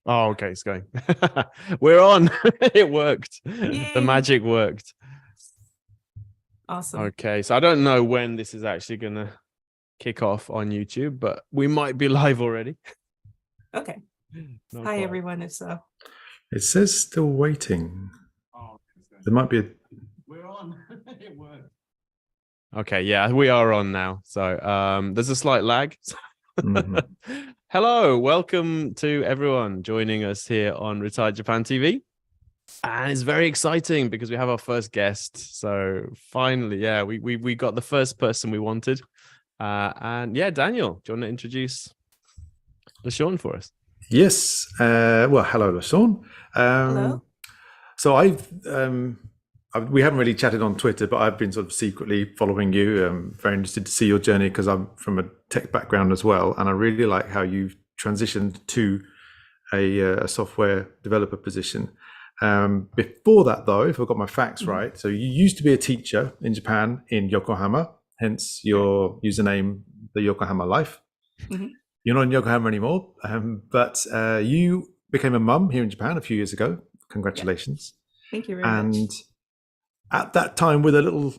Oh, okay, it's going. We're on. It worked. Yay. The magic worked. Awesome. Okay, so I don't know when this is actually gonna kick off on YouTube, but we might be live already. Okay. Not Hi, quite. everyone. If so. It says still waiting. Oh, There might be a... We're on. It worked. Okay, yeah, we are on now. So there's a slight lag. Hello, welcome to everyone joining us here on RetireJapan TV. And it's very exciting because we have our first guest. So finally, yeah, we got the first person we wanted. And yeah, Daniel, do you want to introduce LaShawn for us? Yes. Well, hello, LaShawn. Hello. So we haven't really chatted on Twitter, but I've been sort of secretly following you. I'm very interested to see your journey because I'm from a tech background as well. And I really like how you've transitioned to a software developer position. Before that, though, if I've got my facts right, so you used to be a teacher in Japan in Yokohama, hence your username, the Yokohama Life. You're not in Yokohama anymore, but you became a mum here in Japan a few years ago. Congratulations. Thank you very much. At that time, with a little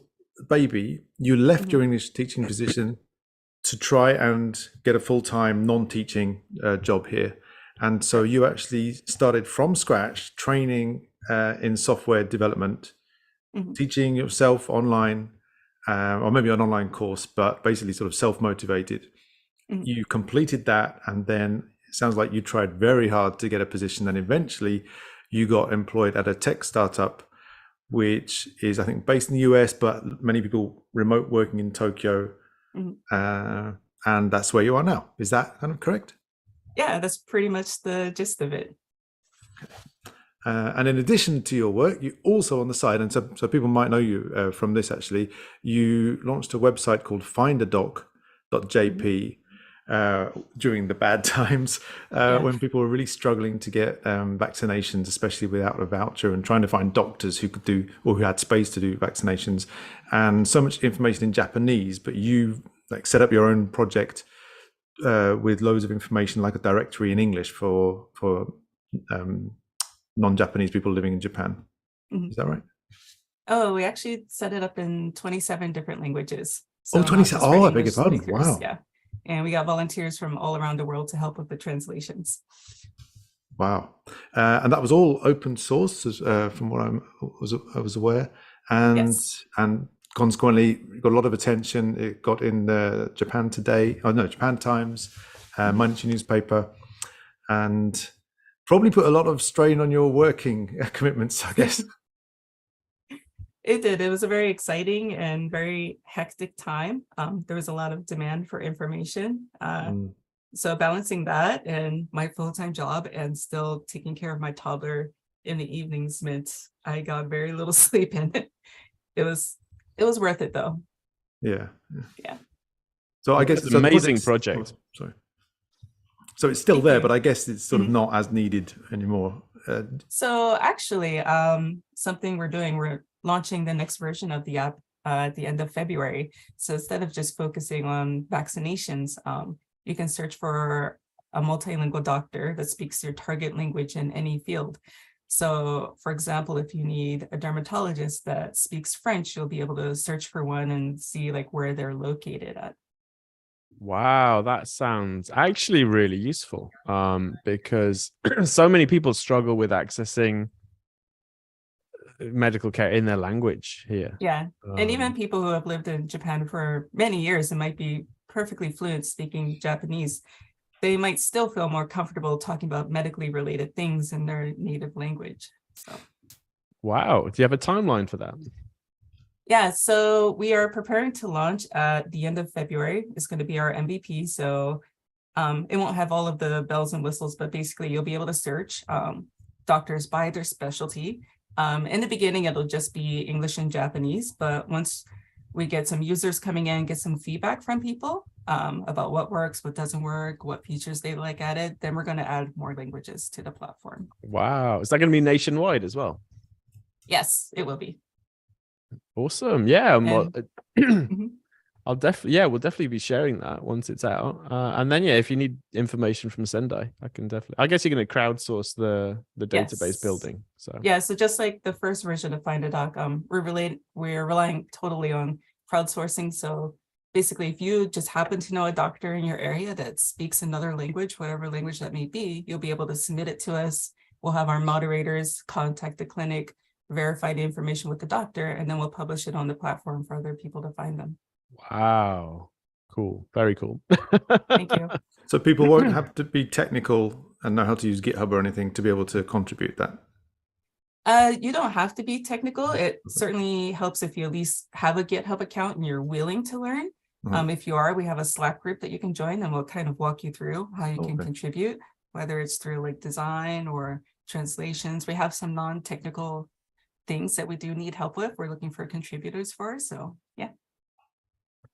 baby, you left your English teaching position to try and get a full-time non-teaching job here. And so you actually started from scratch, training in software development, teaching yourself online, or maybe an online course, but basically sort of self-motivated. You completed that, and then it sounds like you tried very hard to get a position, and eventually you got employed at a tech startup, which is, I think, based in the US, but many people remote working in Tokyo. And that's where you are now. Is that kind of correct? Yeah, that's pretty much the gist of it. And in addition to your work, you also on the side, and so people might know you from this actually, you launched a website called finderdoc.jp during the bad times when people were really struggling to get vaccinations, especially without a voucher, and trying to find doctors who could do, or who had space to do vaccinations, and so much information in Japanese, but you like set up your own project with loads of information, like a directory in English for non-Japanese people living in Japan. Is that right? Oh, we actually set it up in 27 different languages. So oh, 27. Oh, I beg your pardon. Wow. Yeah. And we got volunteers from all around the world to help with the translations. Wow. And that was all open source, from what I was aware. And consequently, it got a lot of attention. It got in Japan Japan Times, Mainichi newspaper, and probably put a lot of strain on your working commitments, I guess. It did. It was a very exciting and very hectic time. There was a lot of demand for information. So balancing that and my full-time job and still taking care of my toddler in the evenings meant I got very little sleep, and it was worth it though. Yeah. So I guess it's an amazing project. Sorry. So it's still there, but I guess it's sort of not as needed anymore. So actually, something we're launching the next version of the app at the end of February. So instead of just focusing on vaccinations, you can search for a multilingual doctor that speaks your target language in any field. So for example, if you need a dermatologist that speaks French, you'll be able to search for one and see like where they're located at. Wow, that sounds actually really useful, because so many people struggle with accessing medical care in their language here. Yeah, and even people who have lived in Japan for many years and might be perfectly fluent speaking Japanese, they might still feel more comfortable talking about medically related things in their native language. So, wow, do you have a timeline for that? Yeah, so we are preparing to launch at the end of February. It's going to be our MVP. So it won't have all of the bells and whistles, but basically you'll be able to search doctors by their specialty. In the beginning, it'll just be English and Japanese, but once we get some users coming in, get some feedback from people about what works, what doesn't work, what features they like added, then we're going to add more languages to the platform. Wow. Is that going to be nationwide as well? Yes, it will be. Awesome. Yeah. I'll definitely, yeah, we'll definitely be sharing that once it's out. And then, yeah, if you need information from Sendai, I can definitely, I guess you're going to crowdsource the database Yes. building. So, Yeah, so just like the first version of Find a Doc, we're relying totally on crowdsourcing. So basically, if you just happen to know a doctor in your area that speaks another language, whatever language that may be, you'll be able to submit it to us. We'll have our moderators contact the clinic, verify the information with the doctor, and then we'll publish it on the platform for other people to find them. wow. Cool. Very cool. Thank you. So people won't have to be technical and know how to use GitHub or anything to be able to contribute that. You don't have to be technical. It certainly helps if you at least have a GitHub account and you're willing to learn. If you are, we have a Slack group that you can join, and we'll kind of walk you through how you can contribute, whether it's through like design or translations. We have some non-technical things that we do need help with. We're looking for contributors for. So yeah.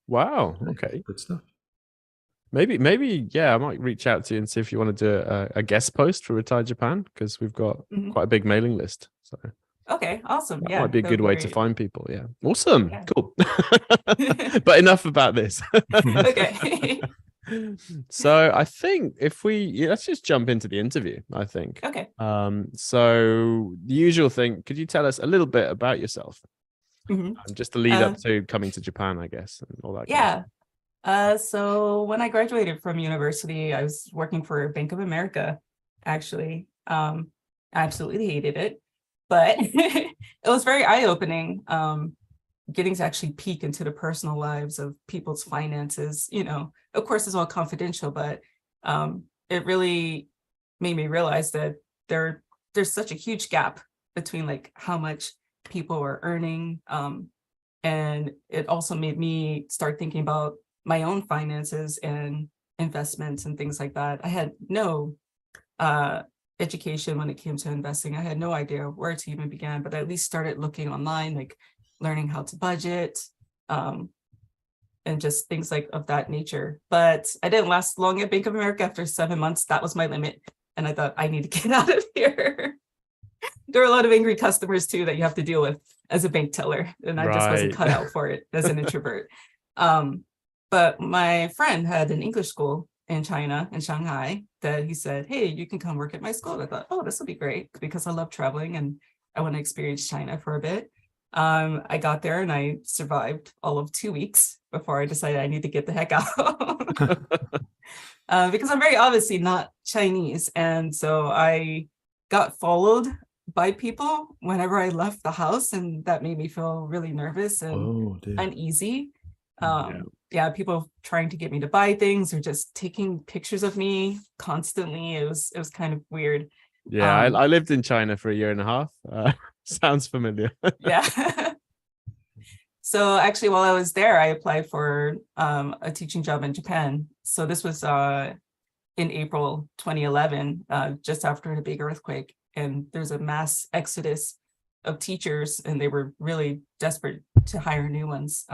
Wow. Okay. Good stuff. Maybe, yeah, I might reach out to you and see if you want to do a guest post for Retire Japan, because we've got quite a big mailing list. So okay, awesome. that Yeah, might be a that good would way be to great. find people. Yeah. Awesome. Yeah. Cool. But enough about this. Okay. So I think let's just jump into the interview, I think. Okay. So the usual thing, could you tell us a little bit about yourself? Just to lead up to coming to Japan, I guess, and all that. Yeah. So when I graduated from university, I was working for Bank of America, actually. I absolutely hated it, but it was very eye-opening, getting to actually peek into the personal lives of people's finances. You know, of course, it's all confidential, but it really made me realize that there's such a huge gap between like how much people are earning. And it also made me start thinking about my own finances and investments and things like that. I had no education when it came to investing. I had no idea where to even begin, but I at least started looking online, like learning how to budget, and just things like of that nature. But I didn't last long at Bank of America. After 7 months, that was my limit. And I thought, I need to get out of here. There are a lot of angry customers too that you have to deal with as a bank teller. And I just wasn't cut out for it as an introvert. But my friend had an English school in China, in Shanghai, that he said, hey, you can come work at my school. I thought, oh, this will be great, because I love traveling and I want to experience China for a bit. I got there and I survived all of 2 weeks before I decided I need to get the heck out. Because I'm very obviously not Chinese. And so I got followed by people whenever I left the house, and that made me feel really nervous and uneasy. Yeah, people trying to get me to buy things or just taking pictures of me constantly. It was kind of weird. Yeah, I lived in China for 1.5 years. Sounds familiar. Yeah. So actually, while I was there, I applied for a teaching job in Japan. So this was in April 2011, just after the big earthquake. And there's a mass exodus of teachers, and they were really desperate to hire new ones.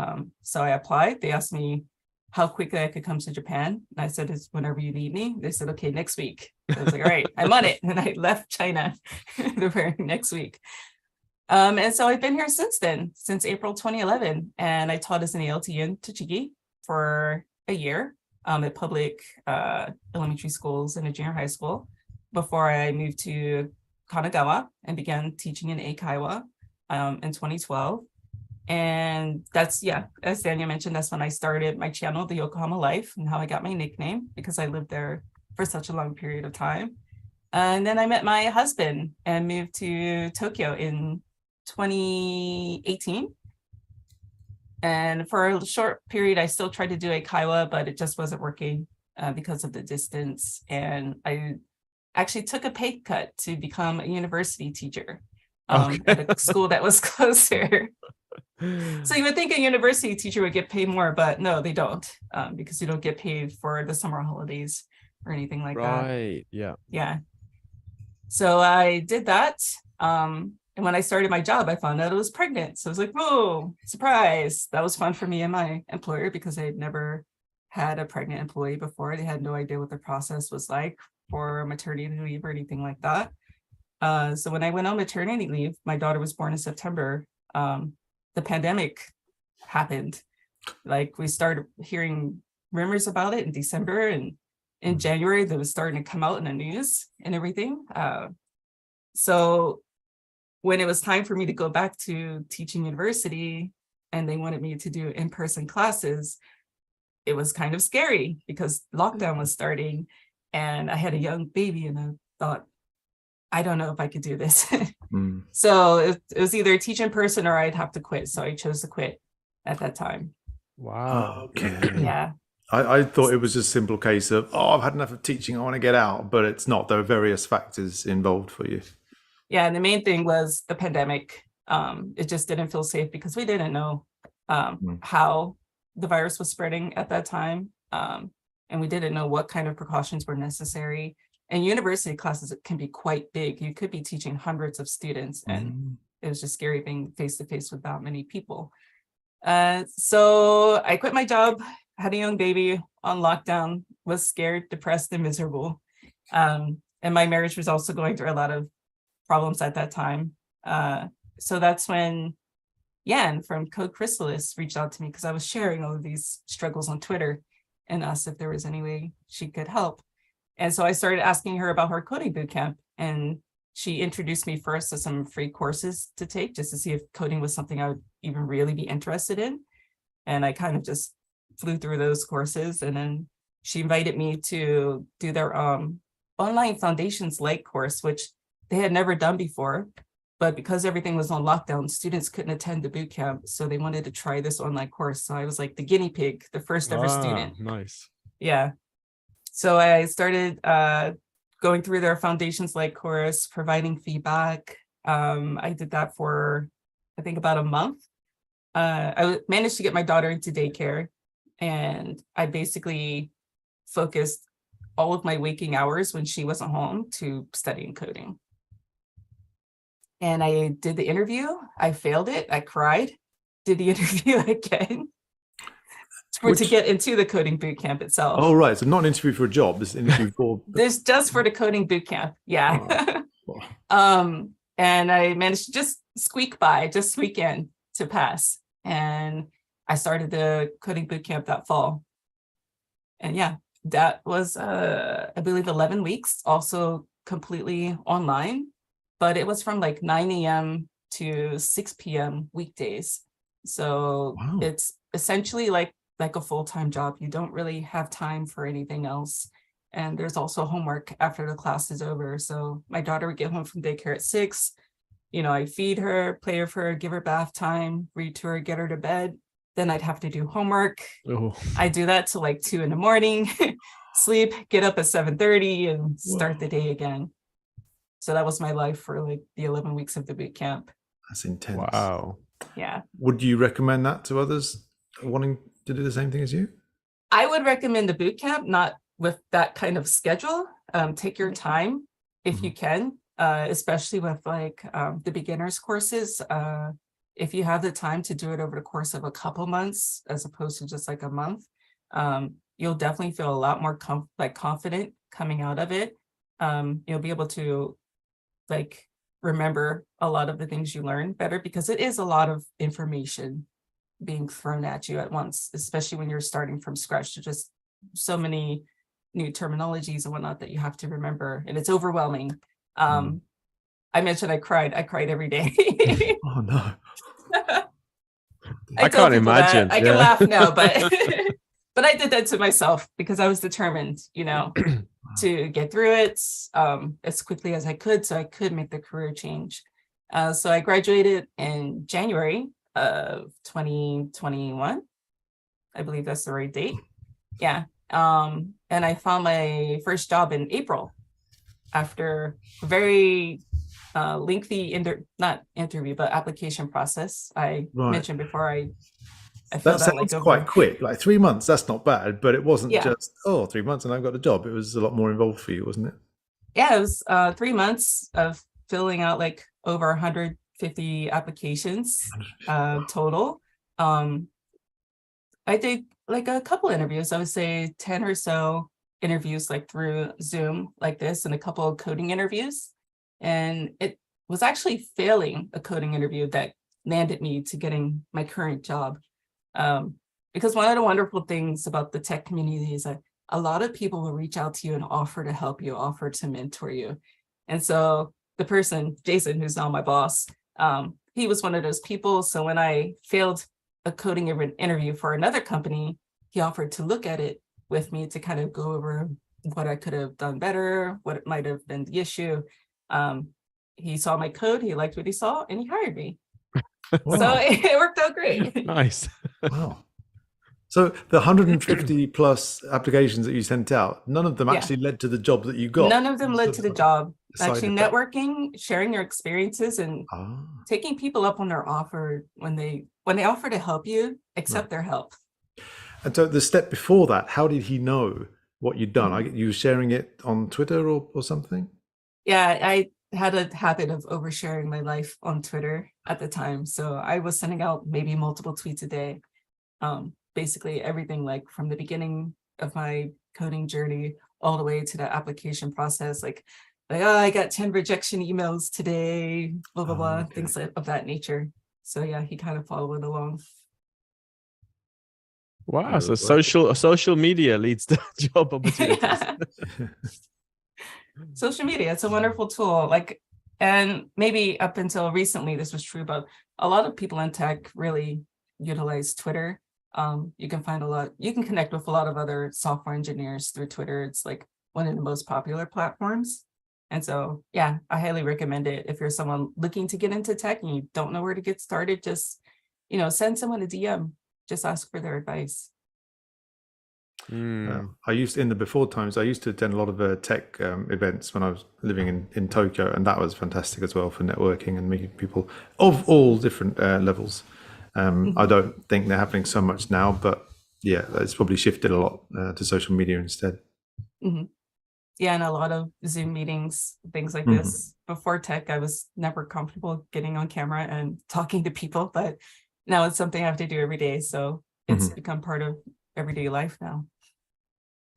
So I applied. They asked me how quickly I could come to Japan. And I said, it's whenever you need me. They said, okay, next week. I was like, all right, I'm on it. And I left China the very next week. And so I've been here since then, since April 2011. And I taught as an ALT in Tochigi for a year at public elementary schools and a junior high school before I moved to Kanagawa and began teaching in Eikaiwa in 2012. And that's, yeah, as Daniel mentioned, that's when I started my channel, The Yokohama Life, and how I got my nickname, because I lived there for such a long period of time. And then I met my husband and moved to Tokyo in 2018. And for a short period, I still tried to do Eikaiwa, but it just wasn't working because of the distance. And I actually took a pay cut to become a university teacher at a school that was closer. So you would think a university teacher would get paid more, but no, they don't, because you don't get paid for the summer holidays or anything like that. Right. Yeah. Yeah. So I did that. And when I started my job, I found out I was pregnant. So I was like, whoa, surprise. That was fun for me and my employer, because I had never had a pregnant employee before. They had no idea what the process was like for maternity leave or anything like that. So when I went on maternity leave, my daughter was born in September. The pandemic happened. Like we started hearing rumors about it in December, and in January that was starting to come out in the news and everything. So when it was time for me to go back to teaching university and they wanted me to do in-person classes, it was kind of scary because lockdown was starting and I had a young baby and I thought, I don't know if I could do this. So it was either teach in person or I'd have to quit. So I chose to quit at that time. Wow. Okay. Yeah. I thought it was just a simple case of, I've had enough of teaching, I want to get out, but it's not. There are various factors involved for you. Yeah. And the main thing was the pandemic. It just didn't feel safe because we didn't know how the virus was spreading at that time. And we didn't know what kind of precautions were necessary. And university classes can be quite big. You could be teaching hundreds of students, and it was just scary being face to face with that many people. So I quit my job, had a young baby on lockdown, was scared, depressed, and miserable. And my marriage was also going through a lot of problems at that time. So that's when Yan from Code Chrysalis reached out to me because I was sharing all of these struggles on Twitter and asked if there was any way she could help. And so I started asking her about her coding bootcamp, and she introduced me first to some free courses to take just to see if coding was something I would even really be interested in. And I kind of just flew through those courses. And then she invited me to do their online foundations light course, which they had never done before. But because everything was on lockdown, students couldn't attend the bootcamp. So they wanted to try this online course. So I was like the guinea pig, the first ever student. Nice. Yeah. So I started going through their foundations light course, providing feedback. I did that for, I think, about a month. I managed to get my daughter into daycare, and I basically focused all of my waking hours when she wasn't home to studying coding. And I did the interview. I failed it. I cried. Did the interview again to get into the coding bootcamp itself. Oh, right. So not an interview for a job. This is an interview for. This just for the coding bootcamp. Yeah. And I managed to just squeak in to pass. And I started the coding bootcamp that fall. And yeah, that was, I believe, 11 weeks, also completely online. But it was from like 9 a.m. to 6 p.m. weekdays. So it's essentially like a full-time job. You don't really have time for anything else. And there's also homework after the class is over. So my daughter would get home from daycare at 6. I feed her, play with her, give her bath time, read to her, get her to bed. Then I'd have to do homework. I do that till like 2 a.m, sleep, get up at 7:30 and start the day again. So that was my life for like the 11 weeks of the boot camp. That's intense. Wow. Yeah. Would you recommend that to others wanting to do the same thing as you? I would recommend the boot camp, not with that kind of schedule. Take your time if you can, especially with like the beginners courses. If you have the time to do it over the course of a couple months, as opposed to just like a month, you'll definitely feel a lot more confident coming out of it. You'll be able to like remember a lot of the things you learn better, because it is a lot of information being thrown at you at once, especially when you're starting from scratch. There's just so many new terminologies and whatnot that you have to remember, and it's overwhelming. I mentioned I cried every day. Oh no. I can't imagine. I can laugh now, but but I did that to myself because I was determined, to get through it as quickly as I could, so I could make the career change. So I graduated in January of 2021. I believe that's the right date. Yeah. And I found my first job in April after a very lengthy application process. I mentioned before, I that sounds quite quick, like 3 months. That's not bad, but it wasn't just 3 months and I got a job. It was a lot more involved for you, wasn't it? Yeah, it was 3 months of filling out like over 150 applications total. I did like a couple interviews. I would say 10 or so interviews like through Zoom like this, and a couple of coding interviews. And it was actually failing a coding interview that landed me to getting my current job. because one of the wonderful things about the tech community is that a lot of people will reach out to you and offer to help you, offer to mentor you. And so the person, Jason, who's now my boss, he was one of those people. So when I failed a coding interview for another company, he offered to look at it with me to kind of go over what I could have done better, what might have been the issue. He saw my code, he liked what he saw, and he hired me. Wow. So it worked out great. Nice. Wow. So the 150 plus applications that you sent out, none of them Yeah. actually led to the job that you got. None of them led to the job. Side Actually, effect. networking, sharing your experiences, and Ah, taking people up on their offer when they offer to help you, accept their help. and so the step before that, how did he know what you'd done? You were sharing it on Twitter or something? Yeah, I had a habit of oversharing my life on Twitter at the time. So I was sending out maybe multiple tweets a day. Basically everything, like from the beginning of my coding journey all the way to the application process, like oh, I got 10 rejection emails today, blah, blah, blah, Okay. things of that nature. So yeah, he kind of followed along. Wow. So Right. social media leads to job opportunities. Social media, it's a wonderful tool. Like, and maybe up until recently, this was true, but a lot of people in tech really utilize Twitter. You can connect with a lot of other software engineers through Twitter. It's like one of the most popular platforms. And so, yeah, I highly recommend it. If you're someone looking to get into tech and you don't know where to get started, just, send someone a DM, just ask for their advice. I used in the before times, I used to attend a lot of tech events when I was living in Tokyo, and that was fantastic as well for networking and meeting people of all different levels. I don't think they're happening so much now, but yeah, it's probably shifted a lot to social media instead. Yeah, and a lot of Zoom meetings, things like this. Before tech, I was never comfortable getting on camera and talking to people, but now it's something I have to do every day. So it's become part of everyday life now.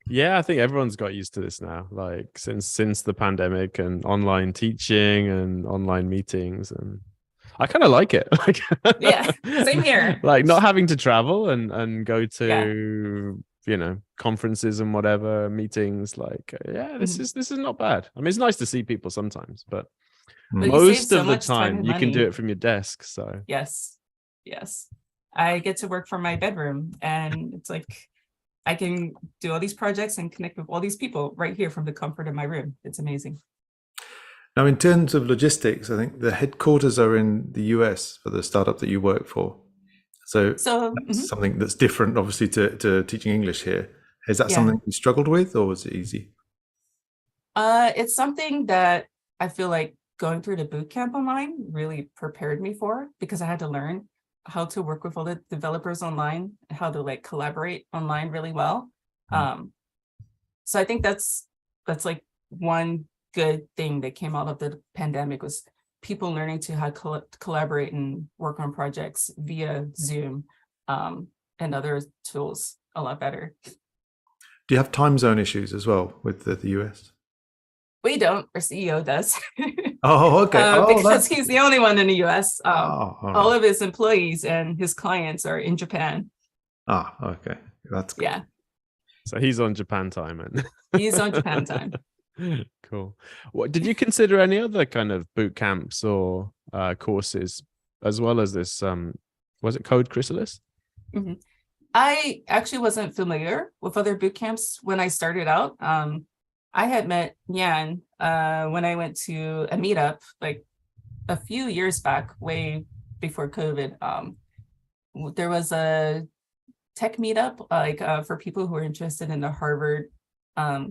Yeah, I think everyone's got used to this now, like since the pandemic and online teaching and online meetings, and I kind of like it. Like, yeah, same here. Like not having to travel and go to conferences and whatever meetings. Like, yeah, this is not bad. I mean, it's nice to see people sometimes, but most so of the much time time and you can do money. it from your desk. So Yes, I get to work from my bedroom, and it's like I can do all these projects and connect with all these people right here from the comfort of my room. It's amazing. Now, in terms of logistics, I think the headquarters are in the US for the startup that you work for. So that's something that's different, obviously, to teaching English here. Is that something you struggled with, or was it easy? It's something that I feel like going through the boot camp online really prepared me for, because I had to learn how to work with all the developers online, how to like collaborate online really well. So I think that's like one good thing that came out of the pandemic, was people learning to how to collaborate and work on projects via Zoom and other tools a lot better. Do you have time zone issues as well with the US? We don't. Our CEO does. Oh, okay. Because he's the only one in the US. All right. of his employees and his clients are in Japan. Okay. That's good. Yeah. So he's on Japan time, and he's on Japan time. Cool. What did you consider any other kind of boot camps or courses as well as this? Was it Code Chrysalis? I actually wasn't familiar with other boot camps when I started out. I had met Yan when I went to a meetup like a few years back, way before COVID. There was a tech meetup for people who are interested in the Harvard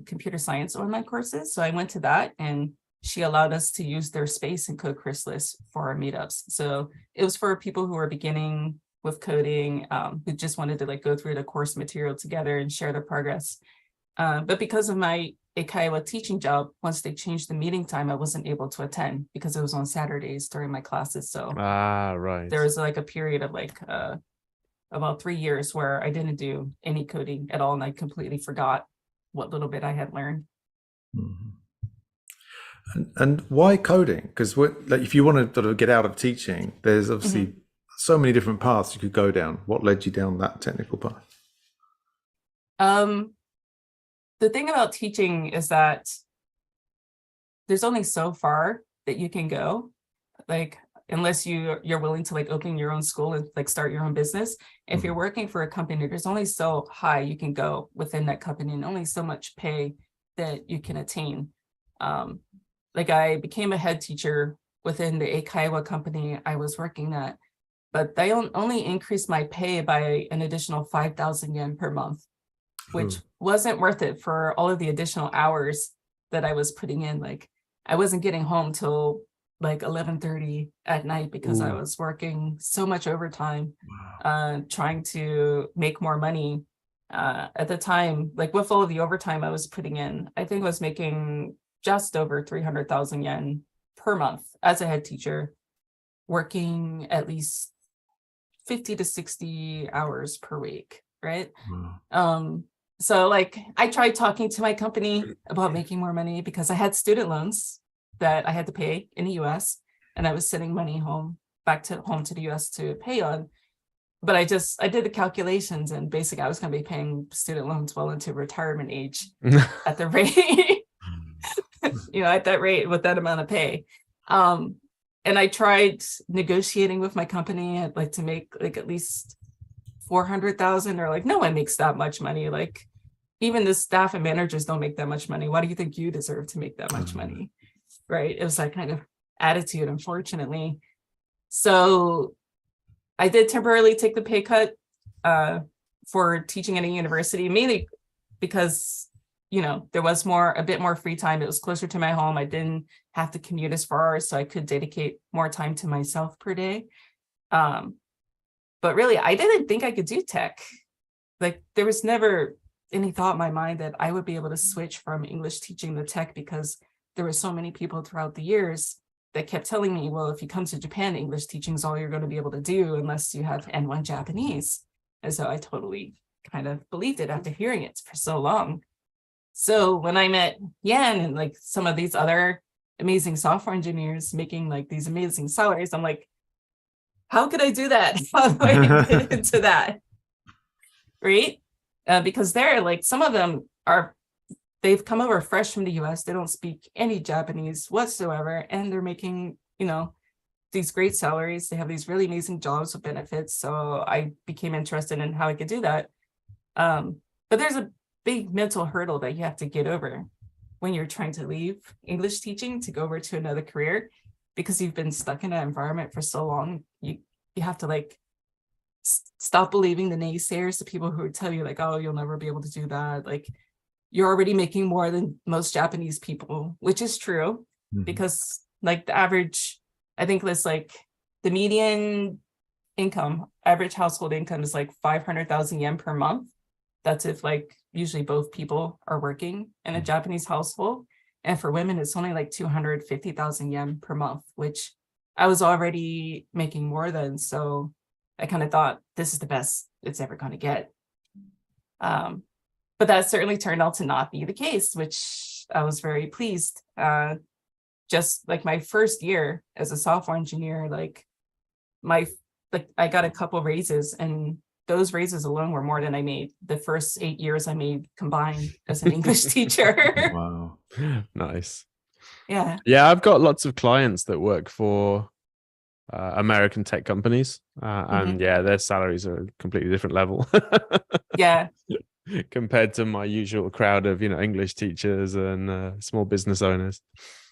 computer science online courses. So I went to that, and she allowed us to use their space in Code Chrysalis for our meetups. So it was for people who are beginning with coding, who just wanted to like go through the course material together and share their progress. But because of my Eikaiwa teaching job, once they changed the meeting time, I wasn't able to attend because it was on Saturdays during my classes. So right. There was like a period of like about 3 years where I didn't do any coding at all, and I completely forgot what little bit I had learned. And why coding? Because like, if you want to sort of get out of teaching, there's obviously so many different paths you could go down. What led you down that technical path? The thing about teaching is that there's only so far that you can go, like unless you're willing to like open your own school and like start your own business. If you're working for a company, there's only so high you can go within that company and only so much pay that you can attain. Like I became a head teacher within the Eikaiwa company I was working at, but they only increased my pay by an additional 5,000 yen per month, which wasn't worth it for all of the additional hours that I was putting in. Like I wasn't getting home till like 11:30 at night because I was working so much overtime, trying to make more money. At the time, like with all of the overtime I was putting in, I think I was making just over 300,000 yen per month as a head teacher, working at least 50 to 60 hours per week, right? So like I tried talking to my company about making more money because I had student loans that I had to pay in the US, and I was sending money back to the US to pay on. But I did the calculations, and basically I was going to be paying student loans well into retirement age at the rate, at that rate with that amount of pay. And I tried negotiating with my company. I'd like to make like at least 400,000, or like, no one makes that much money. Like even the staff and managers don't make that much money. Why do you think you deserve to make that much money? Right. It was that kind of attitude, unfortunately. So I did temporarily take the pay cut for teaching at a university, mainly because, there was a bit more free time. It was closer to my home. I didn't have to commute as far, so I could dedicate more time to myself per day. But really, I didn't think I could do tech. Like there was never any thought in my mind that I would be able to switch from English teaching to tech, because there were so many people throughout the years that kept telling me, well, if you come to Japan, English teaching is all you're going to be able to do unless you have N1 Japanese. And so I totally kind of believed it after hearing it for so long. So when I met Yan and like some of these other amazing software engineers making like these amazing salaries, I'm like, how could I do that? How do I get into that? Right? Because they're like, some of them they've come over fresh from the US. They don't speak any Japanese whatsoever. And they're making, these great salaries. They have these really amazing jobs with benefits. So I became interested in how I could do that. But there's a big mental hurdle that you have to get over when you're trying to leave English teaching to go over to another career, because you've been stuck in that environment for so long. You have to like stop believing the naysayers, the people who tell you like, oh, you'll never be able to do that. Like you're already making more than most Japanese people, which is true, because like the average, I think it's like the median income, average household income is like 500,000 yen per month. That's if like usually both people are working in a Japanese household. And for women, it's only like 250,000 yen per month, which I was already making more than. So I kind of thought this is the best it's ever going to get. But that certainly turned out to not be the case, which I was very pleased. Just like my first year as a software engineer, I got a couple raises, and those raises alone were more than I made the first 8 years I made combined as an English teacher. Wow. Nice. Yeah. Yeah, I've got lots of clients that work for American tech companies, and yeah, their salaries are a completely different level. Yeah. Compared to my usual crowd of English teachers and small business owners.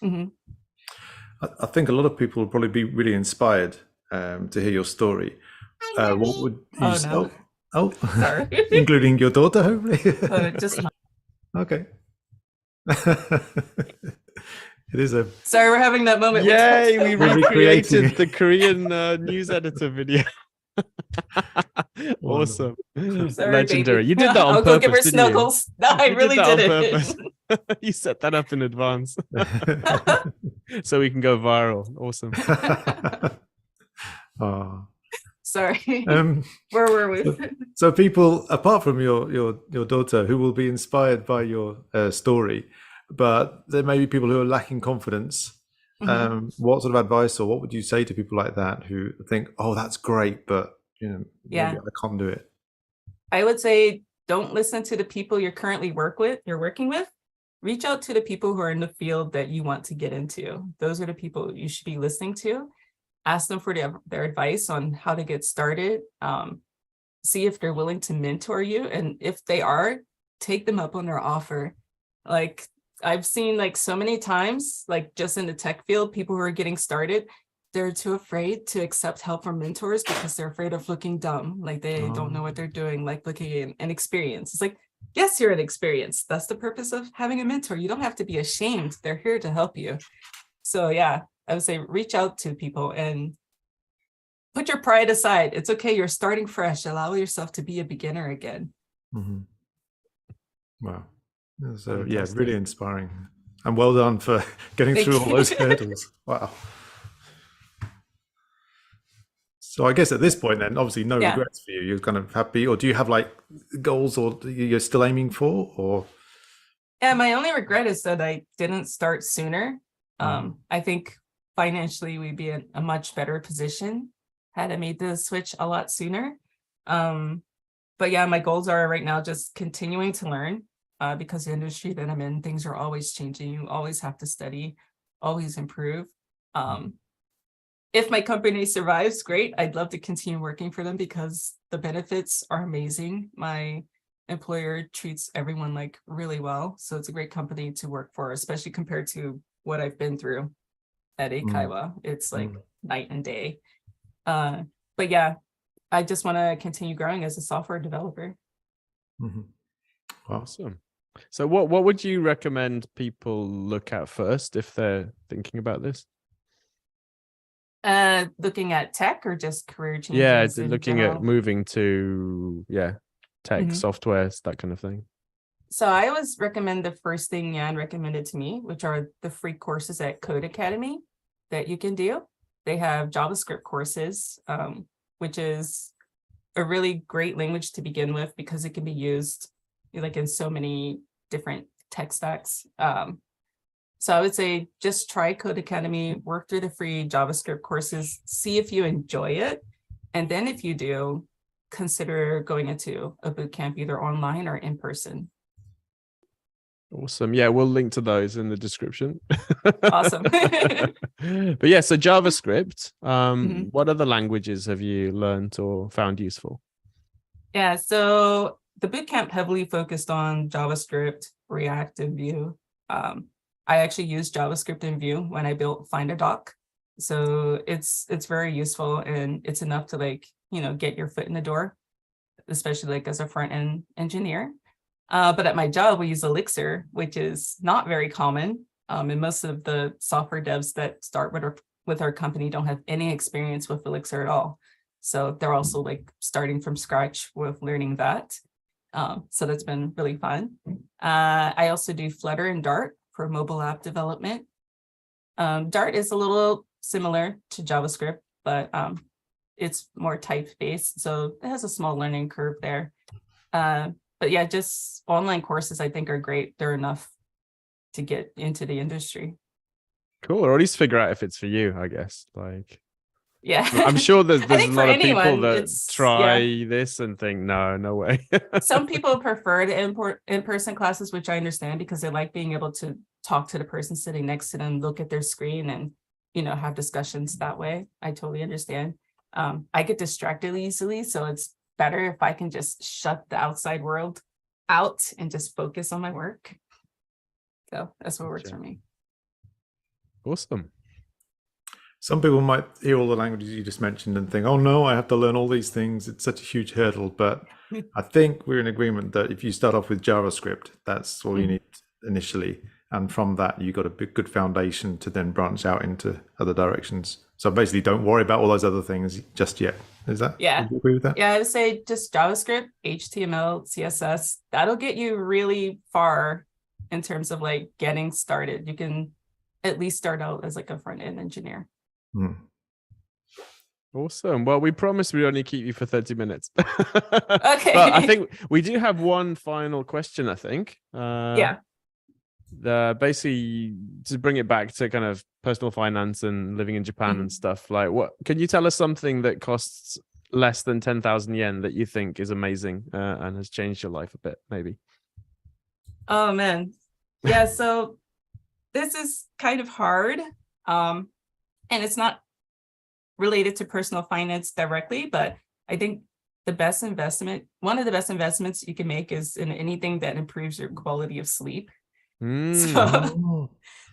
I think a lot of people will probably be really inspired to hear your story. What would you say? No. Oh, Sorry. including your daughter, hopefully. Just Okay. It is a. sorry, we're having that moment. Yay, we We're recreated recreating. the Korean news editor video. Awesome. Sorry, Legendary. baby. You did that on I'll purpose, go give her didn't snuggles. No, I You really did that did on it. purpose. You set that up in advance so we can go viral. Awesome. Oh. Sorry. Where were we? So people, apart from your daughter, who will be inspired by your story, but there may be people who are lacking confidence What sort of advice or what would you say to people like that who think, oh, that's great, but maybe Yeah. I can't do it? I would say don't listen to the people you're currently working with. Reach out to the people who are in the field that you want to get into. Those are the people you should be listening to. Ask them for their advice on how to get started. See if they're willing to mentor you. And if they are, take them up on their offer. Like I've seen like so many times, like just in the tech field, people who are getting started, they're too afraid to accept help from mentors because they're afraid of looking dumb. Like they don't know what they're doing, like looking an experience. It's like, yes, you're an experience. That's the purpose of having a mentor. You don't have to be ashamed. They're here to help you. So yeah, I would say reach out to people and put your pride aside. It's okay. You're starting fresh. Allow yourself to be a beginner again. Wow. So yeah, really inspiring. And well done for getting through all those hurdles. Wow. So I guess at this point then, obviously no regrets for you. You're kind of happy, or do you have like goals or you're still aiming for, or? Yeah, my only regret is that I didn't start sooner. I think financially we'd be in a much better position had I made the switch a lot sooner. But yeah, my goals are right now just continuing to learn because the industry that I'm in, things are always changing. You always have to study, always improve. If my company survives, great. I'd love to continue working for them because the benefits are amazing. My employer treats everyone like really well. So it's a great company to work for, especially compared to what I've been through at Eikaiwa. It's like night and day. But yeah, I just want to continue growing as a software developer. Awesome. So what would you recommend people look at first if they're thinking about this? Looking at tech or just career changes? Yeah, looking at moving to tech, softwares, that kind of thing. So I always recommend the first thing Jan recommended to me, which are the free courses at Code Academy that you can do. They have JavaScript courses, which is a really great language to begin with because it can be used like in so many different tech stacks. So I would say just try Code Academy, work through the free JavaScript courses, see if you enjoy it. And then if you do, consider going into a bootcamp either online or in person. Awesome. Yeah, we'll link to those in the description. Awesome. But yeah, so JavaScript, what other languages have you learned or found useful? Yeah, so the bootcamp heavily focused on JavaScript, React, and Vue. I actually used JavaScript and Vue when I built Find a Doc. So it's very useful and it's enough to get your foot in the door, especially as a front-end engineer. But at my job, we use Elixir, which is not very common. And most of the software devs that start with our company don't have any experience with Elixir at all. So they're also starting from scratch with learning that. So that's been really fun. I also do Flutter and Dart for mobile app development. Dart is a little similar to JavaScript, but it's more type-based. So it has a small learning curve there. But yeah, just online courses I think are great. They're enough to get into the industry. Cool. Or at least figure out if it's for you, I guess. Yeah. I'm sure there's a lot of people that try this and think, no way. Some people prefer the in-person classes, which I understand because they like being able to talk to the person sitting next to them, look at their screen and, have discussions that way. I totally understand. I get distracted easily, so it's better if I can just shut the outside world out and just focus on my work. So that's what works for me. Awesome. Some people might hear all the languages you just mentioned and think, oh no, I have to learn all these things. It's such a huge hurdle. But I think we're in agreement that if you start off with JavaScript, that's all you need initially. And from that, you've got a good foundation to then branch out into other directions. So basically, don't worry about all those other things just yet. Is that? Yeah. Do you agree with that? Yeah, I would say just JavaScript, HTML, CSS, that'll get you really far in terms of getting started. You can at least start out as a front-end engineer. Awesome. Well, we promised we'd only keep you for 30 minutes. Okay. But I think we do have one final question, I think. Yeah. basically to bring it back to kind of personal finance and living in Japan and stuff, like what can you tell us something that costs less than 10,000 yen that you think is amazing and has changed your life a bit, maybe? Oh man. Yeah, so this is kind of hard. And it's not related to personal finance directly, but I think one of the best investments you can make is in anything that improves your quality of sleep. So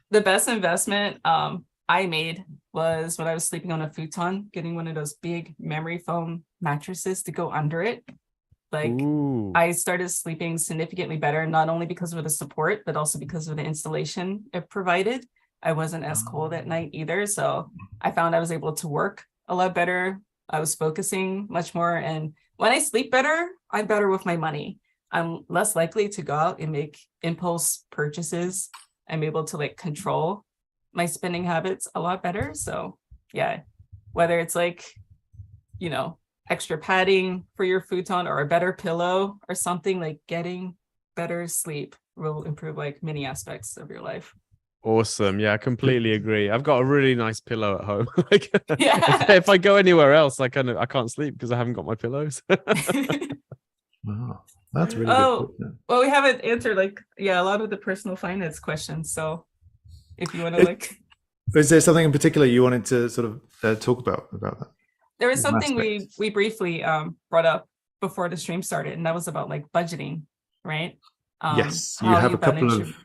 the best investment I made was when I was sleeping on a futon, getting one of those big memory foam mattresses to go under it. Like I started sleeping significantly better, not only because of the support, but also because of the installation it provided. I wasn't as cold at night either. So I found I was able to work a lot better. I was focusing much more. And when I sleep better, I'm better with my money. I'm less likely to go out and make impulse purchases. I'm able to like control my spending habits a lot better. So yeah, whether it's like, you know, extra padding for your futon or a better pillow or something, like getting better sleep will improve like many aspects of your life. Awesome. Yeah, I completely agree. I've got a really nice pillow at home. Like, Yeah. if I go anywhere else, I can't sleep because I haven't got my pillows. Wow, that's really good. Well, we haven't answered a lot of the personal finance questions. So if you want to is there something in particular you wanted to sort of talk about that? There was something we briefly brought up before the stream started, and that was about like budgeting, right? Yes, you have a couple of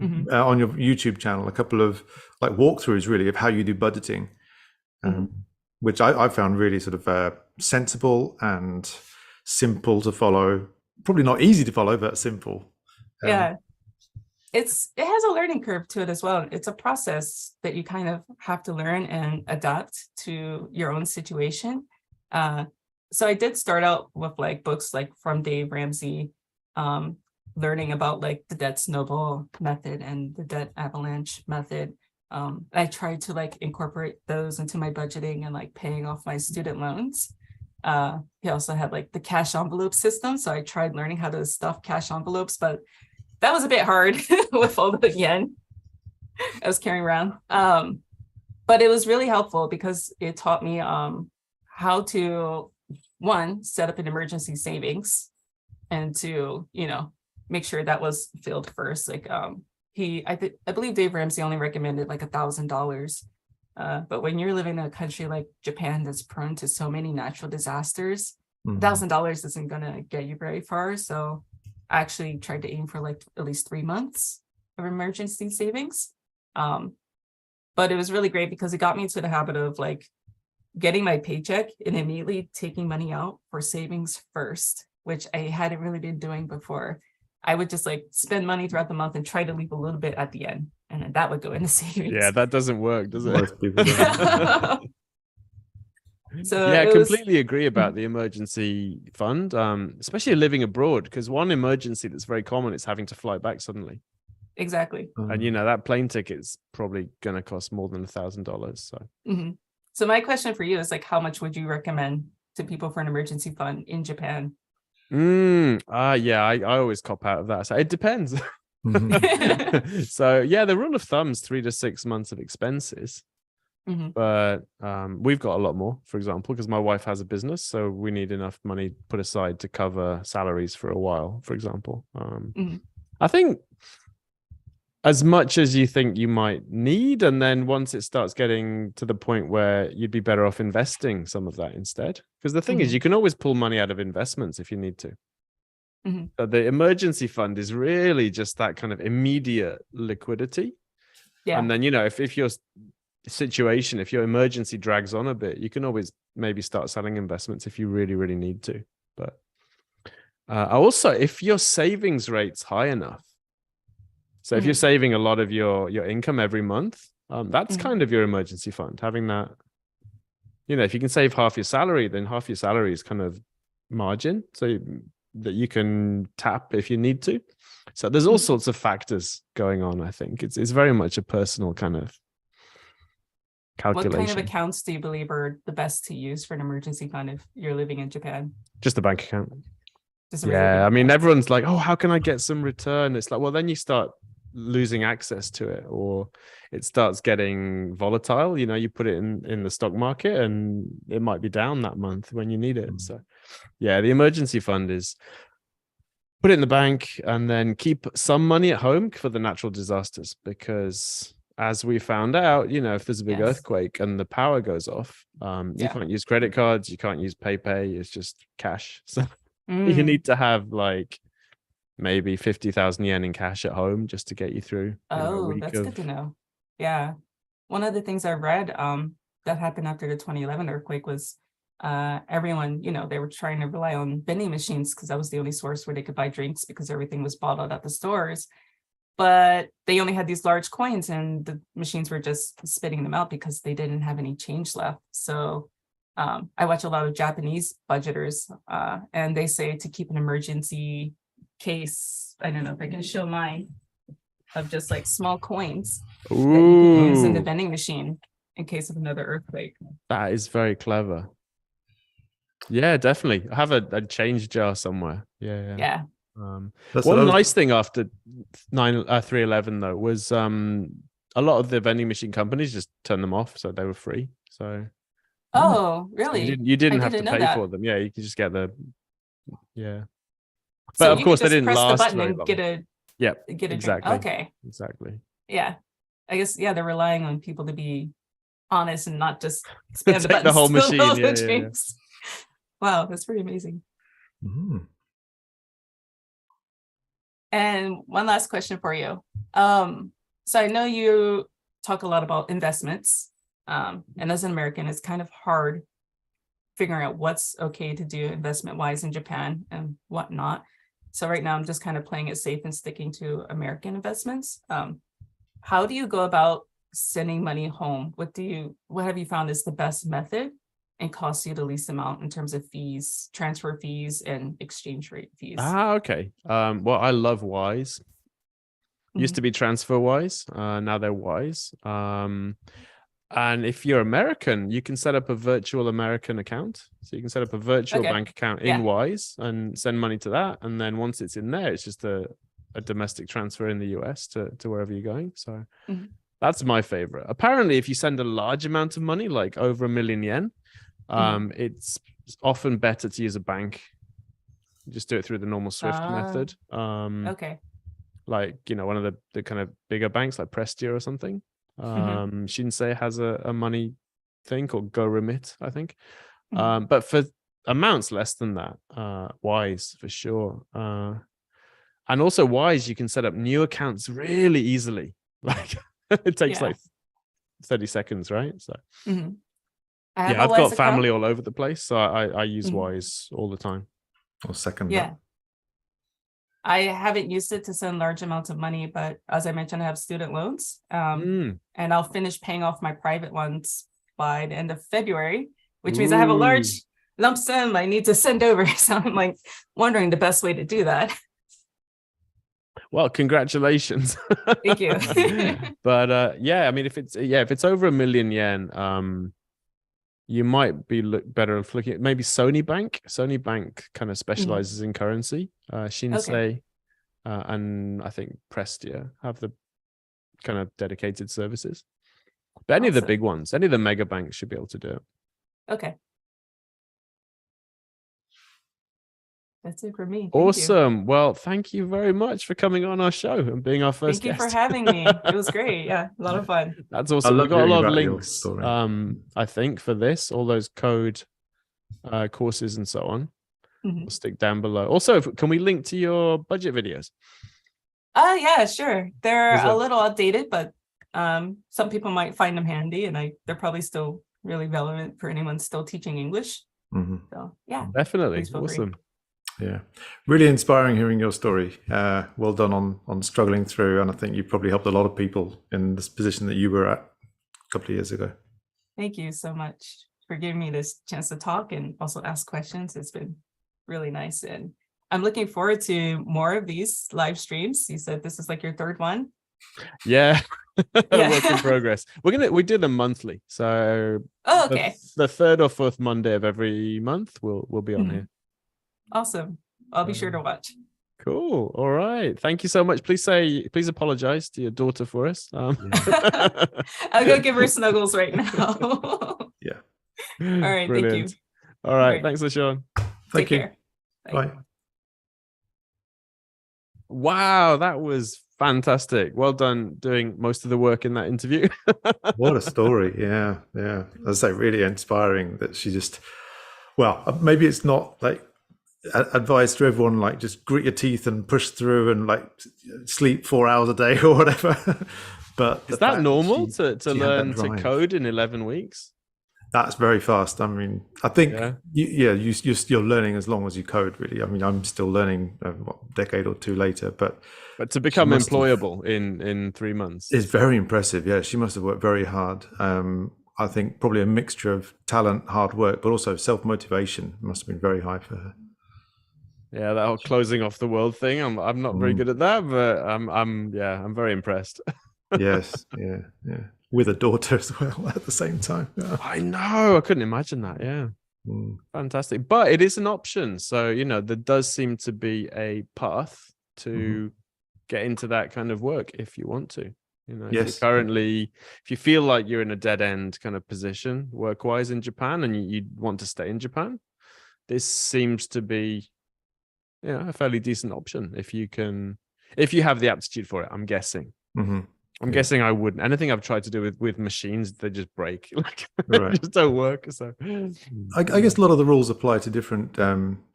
on your YouTube channel, a couple of like walkthroughs really of how you do budgeting, which I found really sort of sensible and simple to follow. Probably not easy to follow, but simple. Yeah, it has a learning curve to it as well. It's a process that you kind of have to learn and adapt to your own situation. So I did start out with like books like from Dave Ramsey, learning about like the debt snowball method and the debt avalanche method. I tried to like incorporate those into my budgeting and like paying off my student loans. He also had like the cash envelope system. So I tried learning how to stuff cash envelopes, but that was a bit hard with all the yen I was carrying around. But it was really helpful because it taught me how to, one, set up an emergency savings, and to, make sure that was filled first. Like I believe Dave Ramsey only recommended like $1,000. But when you're living in a country like Japan that's prone to so many natural disasters, $1,000 isn't gonna get you very far. So I actually tried to aim for like at least 3 months of emergency savings. But it was really great because it got me into the habit of like getting my paycheck and immediately taking money out for savings first, which I hadn't really been doing before. I would just like spend money throughout the month and try to leave a little bit at the end, and then that would go into savings. Yeah, that doesn't work, does it? Most people don't. So yeah, I completely agree about the emergency fund, especially living abroad, because one emergency that's very common is having to fly back suddenly. Exactly. And that plane ticket's probably going to cost more than $1,000. So. So my question for you is like, how much would you recommend to people for an emergency fund in Japan? I always cop out of that. So it depends. So yeah, the rule of thumb is 3 to 6 months of expenses. But we've got a lot more, for example, because my wife has a business, so we need enough money put aside to cover salaries for a while, for example. I think as much as you think you might need, and then once it starts getting to the point where you'd be better off investing some of that instead. Because the thing is, you can always pull money out of investments if you need to. So the emergency fund is really just that kind of immediate liquidity. Yeah. And then, if your situation, if your emergency drags on a bit, you can always maybe start selling investments if you really, really need to. But also, if your savings rate's high enough, so if you're saving a lot of your income every month, that's kind of your emergency fund. Having that, if you can save half your salary, then half your salary is kind of margin, so that you can tap if you need to. So there's all sorts of factors going on. I think it's very much a personal kind of calculation. What kind of accounts do you believe are the best to use for an emergency fund if you're living in Japan? Just a bank account. Yeah, I mean, everyone's like, oh, how can I get some return? It's like, well, then you start losing access to it, or it starts getting volatile. You put it in the stock market and it might be down that month when you need it. So yeah, the emergency fund is put it in the bank and then keep some money at home for the natural disasters, because as we found out, if there's a big earthquake and the power goes off, you can't use credit cards, you can't use PayPay, it's just cash. So you need to have like maybe 50,000 yen in cash at home just to get you through. That's good to know. Yeah. One of the things I read that happened after the 2011 earthquake was everyone, they were trying to rely on vending machines because that was the only source where they could buy drinks because everything was bottled at the stores. But they only had these large coins and the machines were just spitting them out because they didn't have any change left. So I watch a lot of Japanese budgeters and they say to keep an emergency case, I don't know if I can show mine, of just like small coins that you can use in the vending machine in case of another earthquake. That is very clever. Yeah, definitely. I have a change jar somewhere. Yeah. One nice thing after 311 though was a lot of the vending machine companies just turned them off, so they were free. So really? So you didn't have to pay for them. Yeah, you could just get but so of course they didn't press last the button very and long. get a exactly. drink. Okay, exactly. Yeah, I guess they're relying on people to be honest and not just spam the buttons. The whole machine. Yeah. Wow, that's pretty amazing. And one last question for you. So I know you talk a lot about investments, and as an American, it's kind of hard figuring out what's okay to do investment-wise in Japan and whatnot. So right now I'm just kind of playing it safe and sticking to American investments. How do you go about sending money home? What have you found is the best method and costs you the least amount in terms of fees, transfer fees, and exchange rate fees? Okay. Well, I love Wise. Used to be TransferWise. Now they're Wise. And if you're American, you can set up a virtual American account. So you can set up a virtual bank account in Wise and send money to that. And then once it's in there, it's just a domestic transfer in the US to wherever you're going. So that's my favorite. Apparently, if you send a large amount of money, like over 1 million yen, it's often better to use a bank. Just do it through the normal SWIFT method. Like, one of the kind of bigger banks like Prestia or something. Shinsei has a money thing called Go Remit, I think. But for amounts less than that, Wise for sure. And also Wise, you can set up new accounts really easily. Like it takes like 30 seconds, right? So I've got family all over the place, so I use Wise all the time. I'll second that. that. I haven't used it to send large amounts of money, but as I mentioned, I have student loans, and I'll finish paying off my private ones by the end of February, which means I have a large lump sum I need to send over. So I'm like wondering the best way to do that. Well, congratulations. Thank you. But I mean, if it's over 1 million yen, you might be better off looking at maybe Sony Bank. Sony Bank kind of specializes in currency. Shinsei and I think Prestia have the kind of dedicated services. But any of the big ones, any of the mega banks should be able to do it. Okay. That's it for me. Awesome. Well, thank you very much for coming on our show and being our first guest. Thank you for having me. It was great. Yeah, a lot of fun. That's awesome. We've got a lot of links, I think, for this, all those code courses and so on. We'll stick down below. Also, can we link to your budget videos? Yeah, sure. They're a little outdated, but some people might find them handy, and they're probably still really relevant for anyone still teaching English. So yeah, definitely. Awesome. Yeah, really inspiring hearing your story. Well done on struggling through, and I think you probably helped a lot of people in this position that you were at a couple of years ago. Thank you so much for giving me this chance to talk and also ask questions. It's been really nice, and I'm looking forward to more of these live streams. You said this is like your third one. Yeah. Work in progress. We do them monthly, so the third or fourth Monday of every month we'll be on here. Awesome. I'll be sure to watch. Cool. All right. Thank you so much. Please apologize to your daughter for us. I'll go give her snuggles right now. Yeah. All right. Brilliant. Thank you. All right. Thanks, LaShawn. Thank Take you. care. Bye. Wow, that was fantastic. Well done doing most of the work in that interview. What a story. Yeah. Yeah. As I say, really inspiring that she just, well, maybe it's not like advice to everyone, like just grit your teeth and push through and like sleep 4 hours a day or whatever. But Is that normal to she had that learn to drive. code in 11 weeks? That's very fast. I mean, I think, Yeah. you're learning as long as you code, really. I mean, I'm still learning a decade or two later, but to become must have- employable in 3 months. it's very impressive. Yeah, she must have worked very hard. I think probably a mixture of talent, hard work, but also self-motivation must have been very high for her. Yeah, that whole closing off the world thing. I'm not very good at that, but I'm very impressed. Yes, yeah. With a daughter as well at the same time. Yeah. I know. I couldn't imagine that. Yeah. Fantastic. But it is an option. So, there does seem to be a path to get into that kind of work if you want to. Yes. If you feel like you're in a dead end kind of position work-wise in Japan and you want to stay in Japan, this seems to be a fairly decent option if you have the aptitude for it, I'm guessing. I'm guessing I wouldn't. Anything I've tried to do with machines, they just break. They just don't work. So I guess a lot of the rules apply to different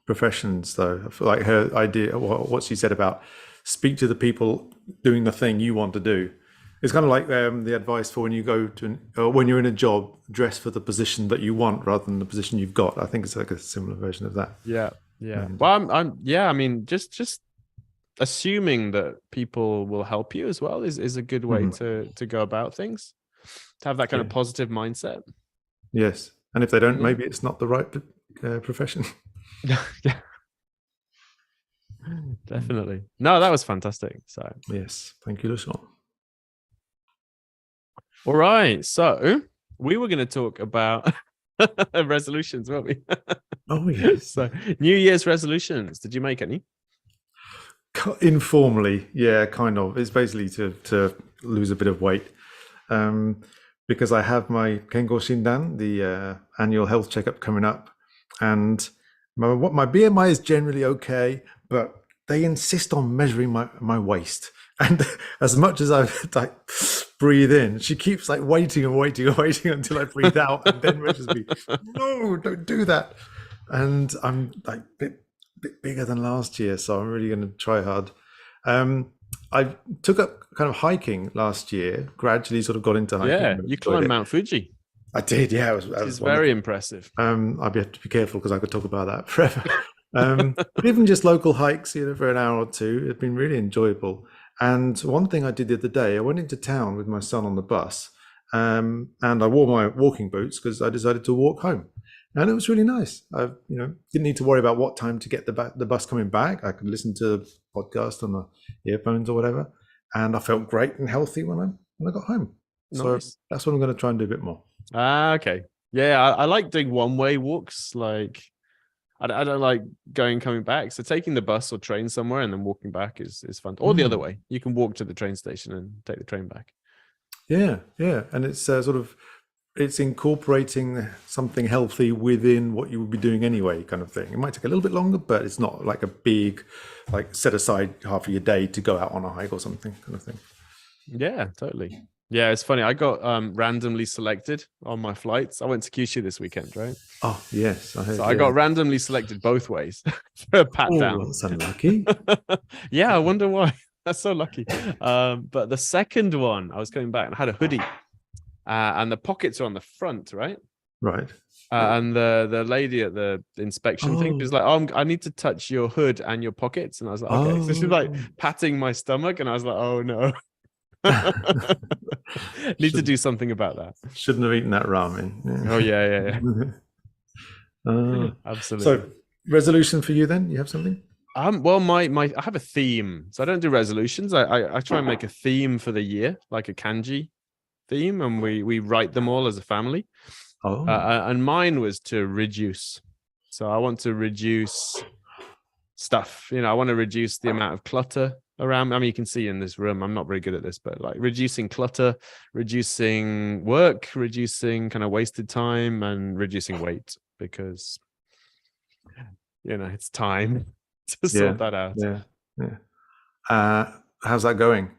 professions, though. I feel like her idea, what she said about speak to the people doing the thing you want to do. It's kind of like the advice for when you go to when you're in a job, dress for the position that you want rather than the position you've got. I think it's like a similar version of that. Yeah. Well, I mean, just assuming that people will help you as well is a good way to go about things, to have that kind of positive mindset. Yes, and if they don't, maybe it's not the right profession. Yeah, definitely. No, that was fantastic. So yes, thank you, LaShawn. All right, so we were going to talk about resolutions, weren't we? Oh yes. So New Year's resolutions. Did you make any? Informally, yeah, kind of. It's basically to lose a bit of weight, because I have my Kengo Shindan, the annual health checkup coming up, and my BMI is generally okay, but they insist on measuring my waist, and as much as I like breathe in, she keeps like waiting until I breathe out, and then measures me. No, don't do that. And I'm like bit bigger than last year, so I'm really going to try hard. I took up kind of hiking last year, gradually sort of got into hiking. Yeah, you climbed Mount Fuji. I did, yeah. It's very impressive. I'd have to be careful because I could talk about that forever. But even just local hikes, for an hour or two, it's been really enjoyable. And one thing I did the other day, I went into town with my son on the bus, and I wore my walking boots because I decided to walk home. And it was really nice. I, didn't need to worry about what time to get the bus coming back. I could listen to the podcast on the earphones or whatever, and I felt great and healthy when I got home. Nice. So that's what I'm going to try and do a bit more. Okay. Yeah, I like doing one-way walks. Like, I don't like coming back. So taking the bus or train somewhere and then walking back is fun. Or the other way, you can walk to the train station and take the train back. Yeah, and it's it's incorporating something healthy within what you would be doing anyway, kind of thing. It might take a little bit longer, but it's not like a big, like set aside half of your day to go out on a hike or something, kind of thing. Yeah, totally. Yeah, it's funny. I got randomly selected on my flights. I went to Kyushu this weekend, right? Oh, yes. I got randomly selected both ways for a pat down. That's unlucky. Yeah, I wonder why. That's so lucky. But the second one, I was coming back and I had a hoodie. And the pockets are on the front, right? Right. And the lady at the inspection thing, she's like, "Oh, I need to touch your hood and your pockets." And I was like, "Okay." So she's like patting my stomach, and I was like, "Oh no." Need to do something about that. Shouldn't have eaten that ramen. Yeah. Oh yeah. Absolutely. So, resolution for you then? You have something? Well, I have a theme, so I don't do resolutions. I try and make a theme for the year, like a kanji theme, and we write them all as a family. And mine was to reduce. So I want to reduce stuff. I want to reduce the amount of clutter around. I mean, you can see in this room, I'm not very good at this, but like reducing clutter, reducing work, reducing kind of wasted time, and reducing weight, because it's time to sort that out. How's that going?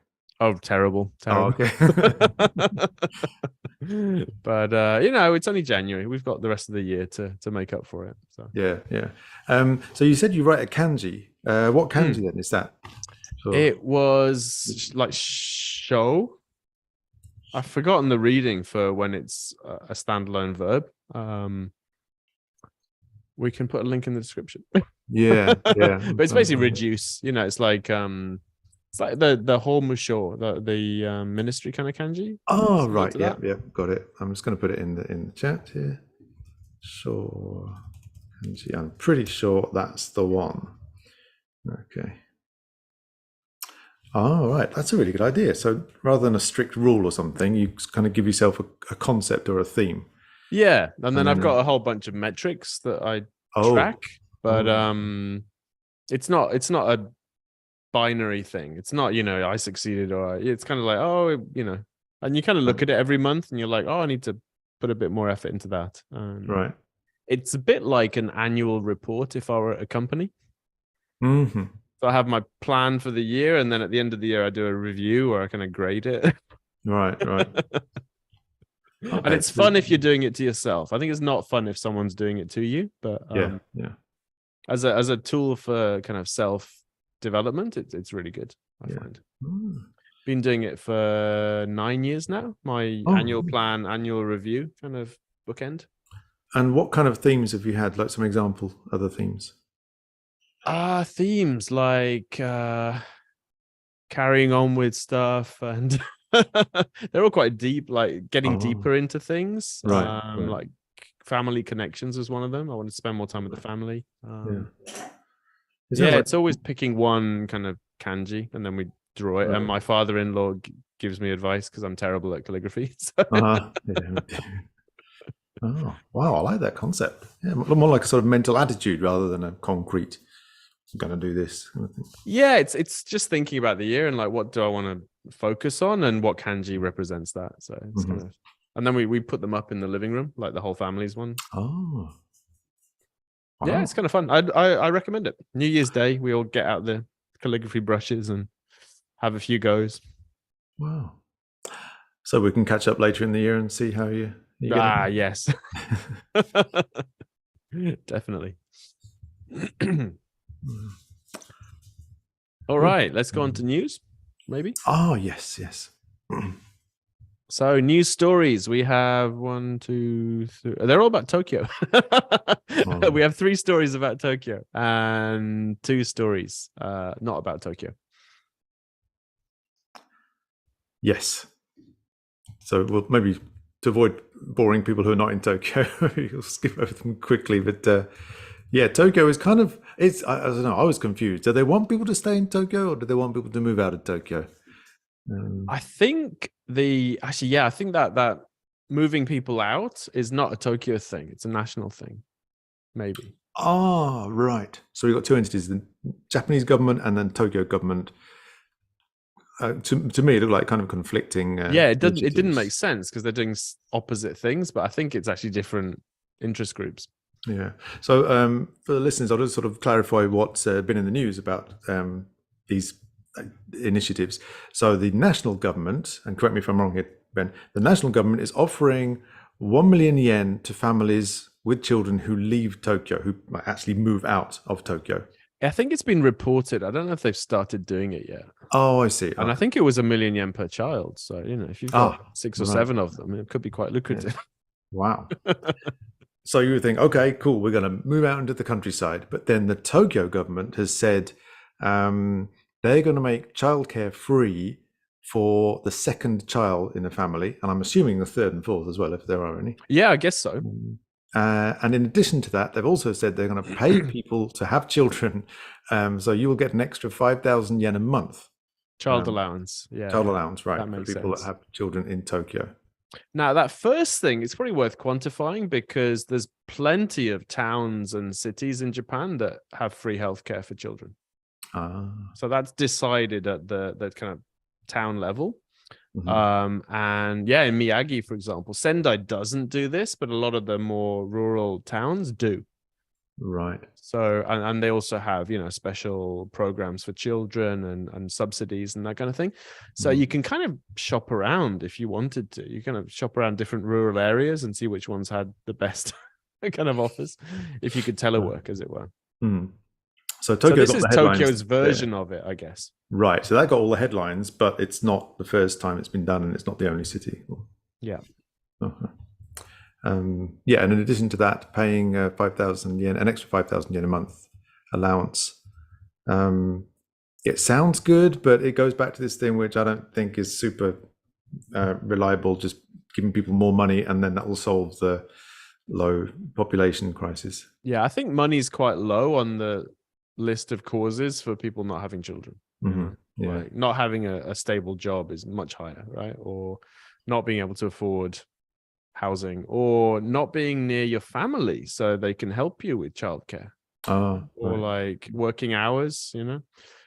Oh, terrible. Oh, okay. But it's only January. We've got the rest of the year to make up for it. So So you said you write a kanji. What kanji then is that? It was like show. I've forgotten the reading for when it's a standalone verb. We can put a link in the description. Yeah. But it's basically reduce. It's like the whole musho, the ministry kind of kanji. Oh, right. Yeah, got it. I'm just going to put it in the chat here. Sure. Kanji. I'm pretty sure that's the one. Okay. Oh, right. That's a really good idea. So rather than a strict rule or something, you kind of give yourself a concept or a theme. Yeah, and then I've got a whole bunch of metrics that I track, but it's not a binary thing. It's not, I succeeded, or it's kind of like, and you kind of look at it every month and you're like, I need to put a bit more effort into that. Right. It's a bit like an annual report if I were at a company. Mm-hmm. So I have my plan for the year, and then at the end of the year I do a review where I kind of grade it. Right. And it's fun if you're doing it to yourself. I think it's not fun if someone's doing it to you, but as a tool for kind of self development, it's really good, I find. Been doing it for 9 years now. My annual plan, annual review kind of bookend. And what kind of themes have you had? Like some example, other themes? Themes like carrying on with stuff, and they're all quite deep, like getting deeper into things. Right. Like family connections is one of them. I want to spend more time with the family. It's always picking one kind of kanji, and then we draw it. And my father-in-law gives me advice because I'm terrible at calligraphy. So. Oh, wow. I like that concept. Yeah, more like a sort of mental attitude rather than a concrete, I'm going to do this kind of thing. Yeah, it's just thinking about the year and like, what do I want to focus on, and what kanji represents that. So it's kind of, and then we put them up in the living room, like the whole family's one. Oh. Wow. Yeah, it's kind of fun. I recommend it. New Year's Day, we all get out the calligraphy brushes and have a few goes. Wow. So we can catch up later in the year and see how you yes. Definitely. All right, let's go on to news, maybe. Oh, yes. So news stories, we have 1, 2, 3. They're all about Tokyo. We have 3 stories about Tokyo and 2 stories not about Tokyo. Yes. So we'll maybe, to avoid boring people who are not in Tokyo, you'll skip over them quickly. But Tokyo is kind of, I don't know, I was confused. Do they want people to stay in Tokyo, or do they want people to move out of Tokyo? I think I think that moving people out is not a Tokyo thing. It's a national thing, maybe. Oh, right. So we've got 2 entities, the Japanese government and then Tokyo government. To me, it looked like kind of conflicting. It didn't make sense because they're doing opposite things, but I think it's actually different interest groups. Yeah. So for the listeners, I'll just sort of clarify what's been in the news about these initiatives. So the national government, and correct me if I'm wrong here, Ben, the national government is offering 1 million yen to families with children who leave Tokyo, who might actually move out of Tokyo. I think it's been reported. I don't know if they've started doing it yet. Oh, I see. And I think it was 1 million yen per child. So, if you've got 6 or 7 of them, it could be quite lucrative. Yeah. Wow. So you would think, okay, cool, we're going to move out into the countryside. But then the Tokyo government has said they're going to make childcare free for the second child in a family. And I'm assuming the third and fourth as well, if there are any. Yeah, I guess so. And in addition to that, they've also said they're going to pay people to have children. So you will get an extra 5,000 yen a month. Child allowance. Yeah. Child allowance, right. That makes for people sense. that have children in Tokyo. Now, that first thing, it's probably worth quantifying because there's plenty of towns and cities in Japan that have free healthcare for children. So that's decided at the kind of town level. And yeah, in Miyagi, for example, Sendai doesn't do this, but a lot of the more rural towns do. Right. So, and they also have, special programs for children and subsidies and that kind of thing. So you can kind of shop around if you wanted to. You kind of shop around different rural areas and see which ones had the best kind of offers, if you could telework, as it were. So Tokyo this got is the headlines Tokyo's version there. of it, I guess. Right. So that got all the headlines, but it's not the first time it's been done, and it's not the only city. Yeah. Yeah, and in addition to that, paying 5,000 yen, an extra 5,000 yen a month allowance. It sounds good, but it goes back to this thing which I don't think is super reliable, just giving people more money and then that will solve the low population crisis. Yeah, I think money's quite low on the list of causes for people not having children. Yeah. Like not having a stable job is much higher, right? Or not being able to afford housing, or not being near your family so they can help you with childcare, or like working hours,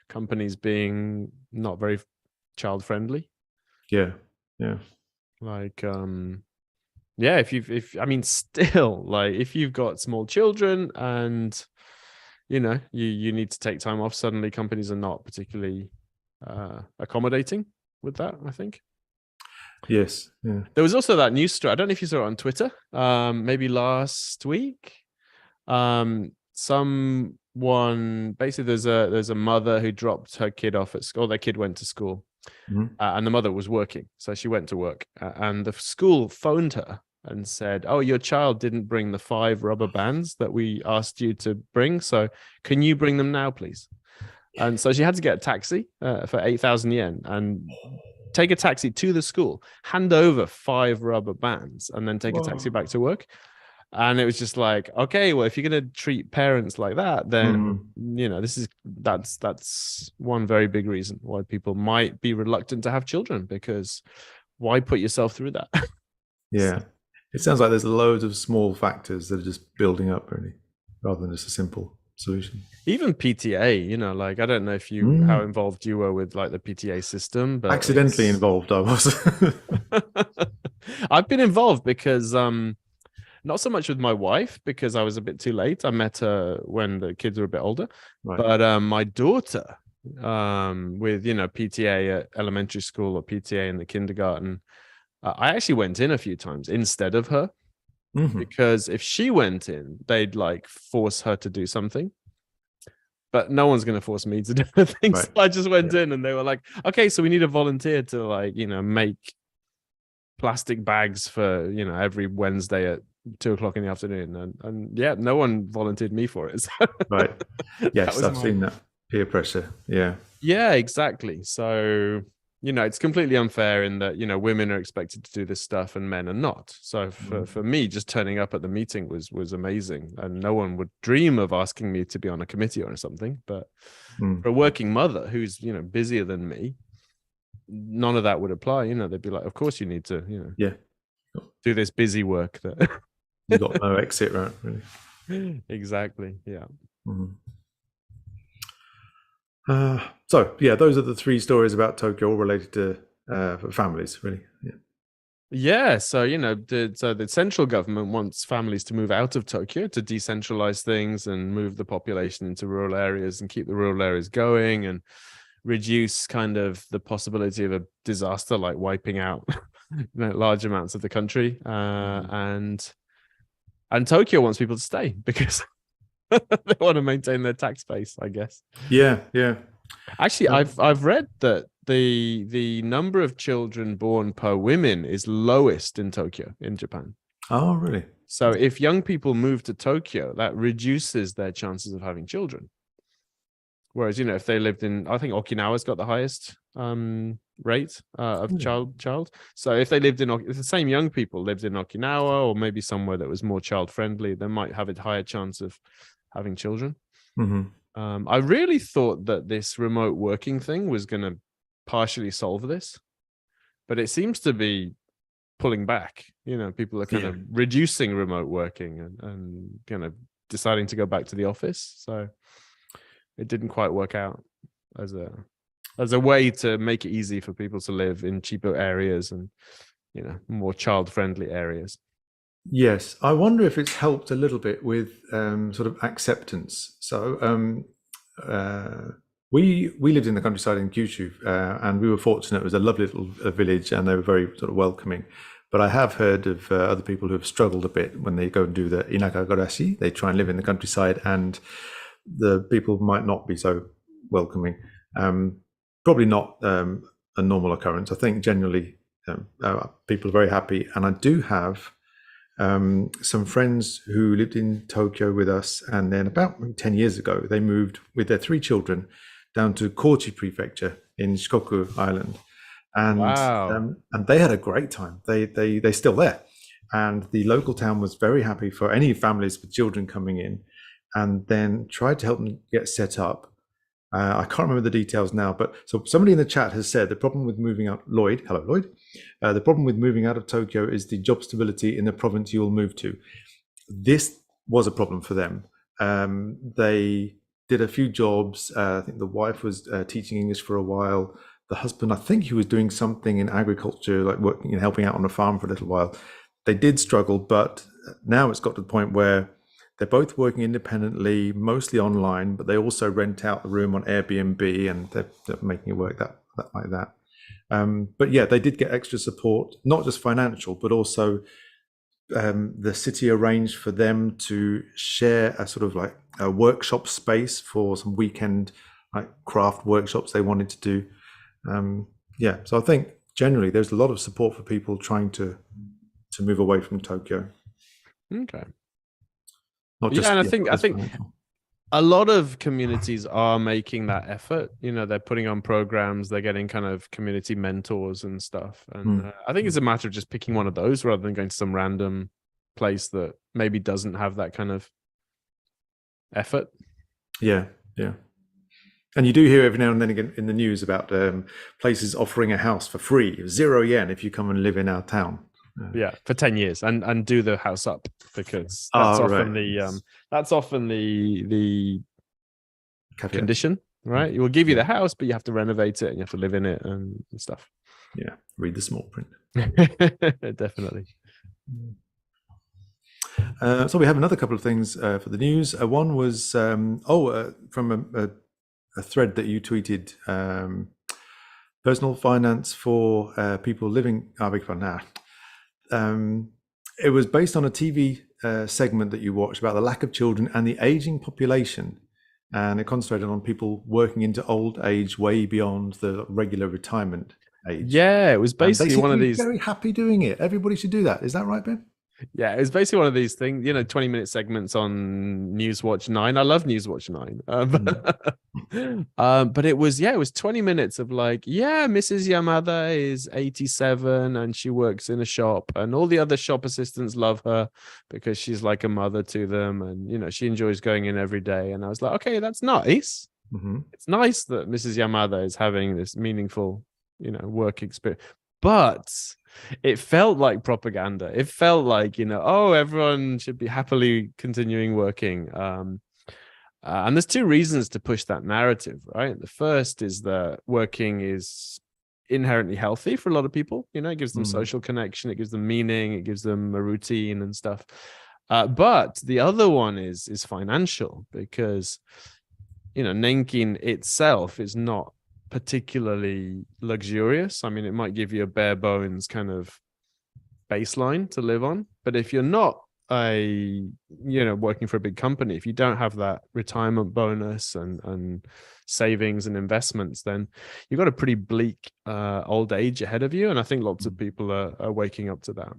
companies being not very child friendly. Yeah. Like yeah, still, like if you've got small children and you need to take time off, suddenly companies are not particularly accommodating with that, I think. Yes. Yeah. There was also that news story. I don't know if you saw it on Twitter, maybe last week. Someone, basically, there's a mother who dropped her kid off at school. Their kid went to school, and the mother was working, so she went to work. And the school phoned her and said, "Oh, your child didn't bring the 5 rubber bands that we asked you to bring. So can you bring them now, please?" And so she had to get a taxi for 8,000 yen and take a taxi to the school, hand over 5 rubber bands, and then take a taxi back to work. And it was just like, okay, well, if you're going to treat parents like that, then that's one very big reason why people might be reluctant to have children, because why put yourself through that? Yeah, it sounds like there's loads of small factors that are just building up, really, rather than just a simple solution. Even PTA, like, I don't know if how involved you were with like the PTA system, but accidentally involved I was. I've been involved because not so much with my wife, because I was a bit too late. I met her when the kids were a bit older, but my daughter, with PTA at elementary school or PTA in the kindergarten, I actually went in a few times instead of her. Because if she went in, they'd like force her to do something, but no one's going to force me to do anything. So I just went in and they were like, okay, so we need a volunteer to like, make plastic bags for, every Wednesday at 2:00 in the afternoon. And yeah, no one volunteered me for it. So Right. Yes, I've seen that peer pressure. Yeah. Yeah, exactly. So, it's completely unfair in that, women are expected to do this stuff and men are not. So for me, just turning up at the meeting was amazing. And no one would dream of asking me to be on a committee or something. But for a working mother who's, busier than me, none of that would apply. They'd be like, of course you need to, do this busy work that you got no exit, right? Really. Exactly. Yeah. So yeah, those are the 3 stories about Tokyo, all related to families, really. Yeah. So the central government wants families to move out of Tokyo to decentralize things and move the population into rural areas and keep the rural areas going and reduce kind of the possibility of a disaster like wiping out large amounts of the country. And Tokyo wants people to stay because they want to maintain their tax base, I guess. Yeah. Actually, I've read that the number of children born per women is lowest in Tokyo, in Japan. Oh, really? So if young people move to Tokyo, that reduces their chances of having children. Whereas, if they lived in, I think Okinawa's got the highest rate of child. So if they lived if the same young people lived in Okinawa or maybe somewhere that was more child friendly, they might have a higher chance of having children. I really thought that this remote working thing was going to partially solve this, but it seems to be pulling back. People are kind of reducing remote working and kind of deciding to go back to the office. So it didn't quite work out as a way to make it easy for people to live in cheaper areas and more child-friendly areas. Yes, I wonder if it's helped a little bit with sort of acceptance. So we lived in the countryside in Kyushu, and we were fortunate. It was a lovely little village, and they were very sort of welcoming. But I have heard of other people who have struggled a bit when they go and do the inaka garashi. They try and live in the countryside, and the people might not be so welcoming. Probably not a normal occurrence. I think generally people are very happy, and I do have some friends who lived in Tokyo with us, and then about 10 years ago they moved with their 3 children down to Kochi Prefecture in Shikoku Island, and wow. And they had a great time. They're still there, and the local town was very happy for any families with children coming in, and then tried to help them get set up. I can't remember the details now, but so somebody in the chat has said the problem with moving out, Lloyd, hello Lloyd, the problem with moving out of Tokyo is the job stability in the province you will move to. This was a problem for them. They did a few jobs. I think the wife was teaching English for a while. The husband, I think he was doing something in agriculture, like working and helping out on a farm for a little while. They did struggle, but now it's got to the point where they're both working independently, mostly online, but they also rent out the room on Airbnb, and they're making it work that like that. But yeah, they did get extra support, not just financial, but also the city arranged for them to share a sort of like a workshop space for some weekend like craft workshops they wanted to do. Yeah, so I think generally there's a lot of support for people trying to move away from Tokyo. Okay. Not just, and I think a lot of communities are making that effort. They're putting on programs, they're getting kind of community mentors and stuff. And I think it's a matter of just picking one of those rather than going to some random place that maybe doesn't have that kind of effort. Yeah. And you do hear every now and then again in the news about places offering a house for free, 0 yen, if you come and live in our town. Yeah, for 10 years and do the house up, because that's often the condition, right? It will give you the house, but you have to renovate it and you have to live in it and stuff. Yeah, read the small print. Definitely. So we have another couple of things for the news. One was from a thread that you tweeted, personal finance for people living. It was based on a TV segment that you watched about the lack of children and the aging population, and it concentrated on people working into old age way beyond the regular retirement age. Yeah, it was basically one of these. Very happy doing it. Everybody should do that. Is that right, Ben? Yeah, it was basically one of these things, 20-minute segments on Newswatch 9. I love Newswatch 9. But it was 20 minutes of like, Mrs. Yamada is 87 and she works in a shop, and all the other shop assistants love her because she's like a mother to them, and she enjoys going in every day. And I was like, okay, that's nice. Mm-hmm. It's nice that Mrs. Yamada is having this meaningful, work experience. But it felt like propaganda. It felt like, everyone should be happily continuing working. And there's 2 reasons to push that narrative, right? The first is that working is inherently healthy for a lot of people. It gives them social connection, it gives them meaning, it gives them a routine and stuff. But the other one is financial, because, Nenkin itself is not particularly luxurious. I mean, it might give you a bare bones kind of baseline to live on, but if you're not working for a big company, if you don't have that retirement bonus and savings and investments, then you've got a pretty bleak old age ahead of you. And I think lots of people are waking up to that.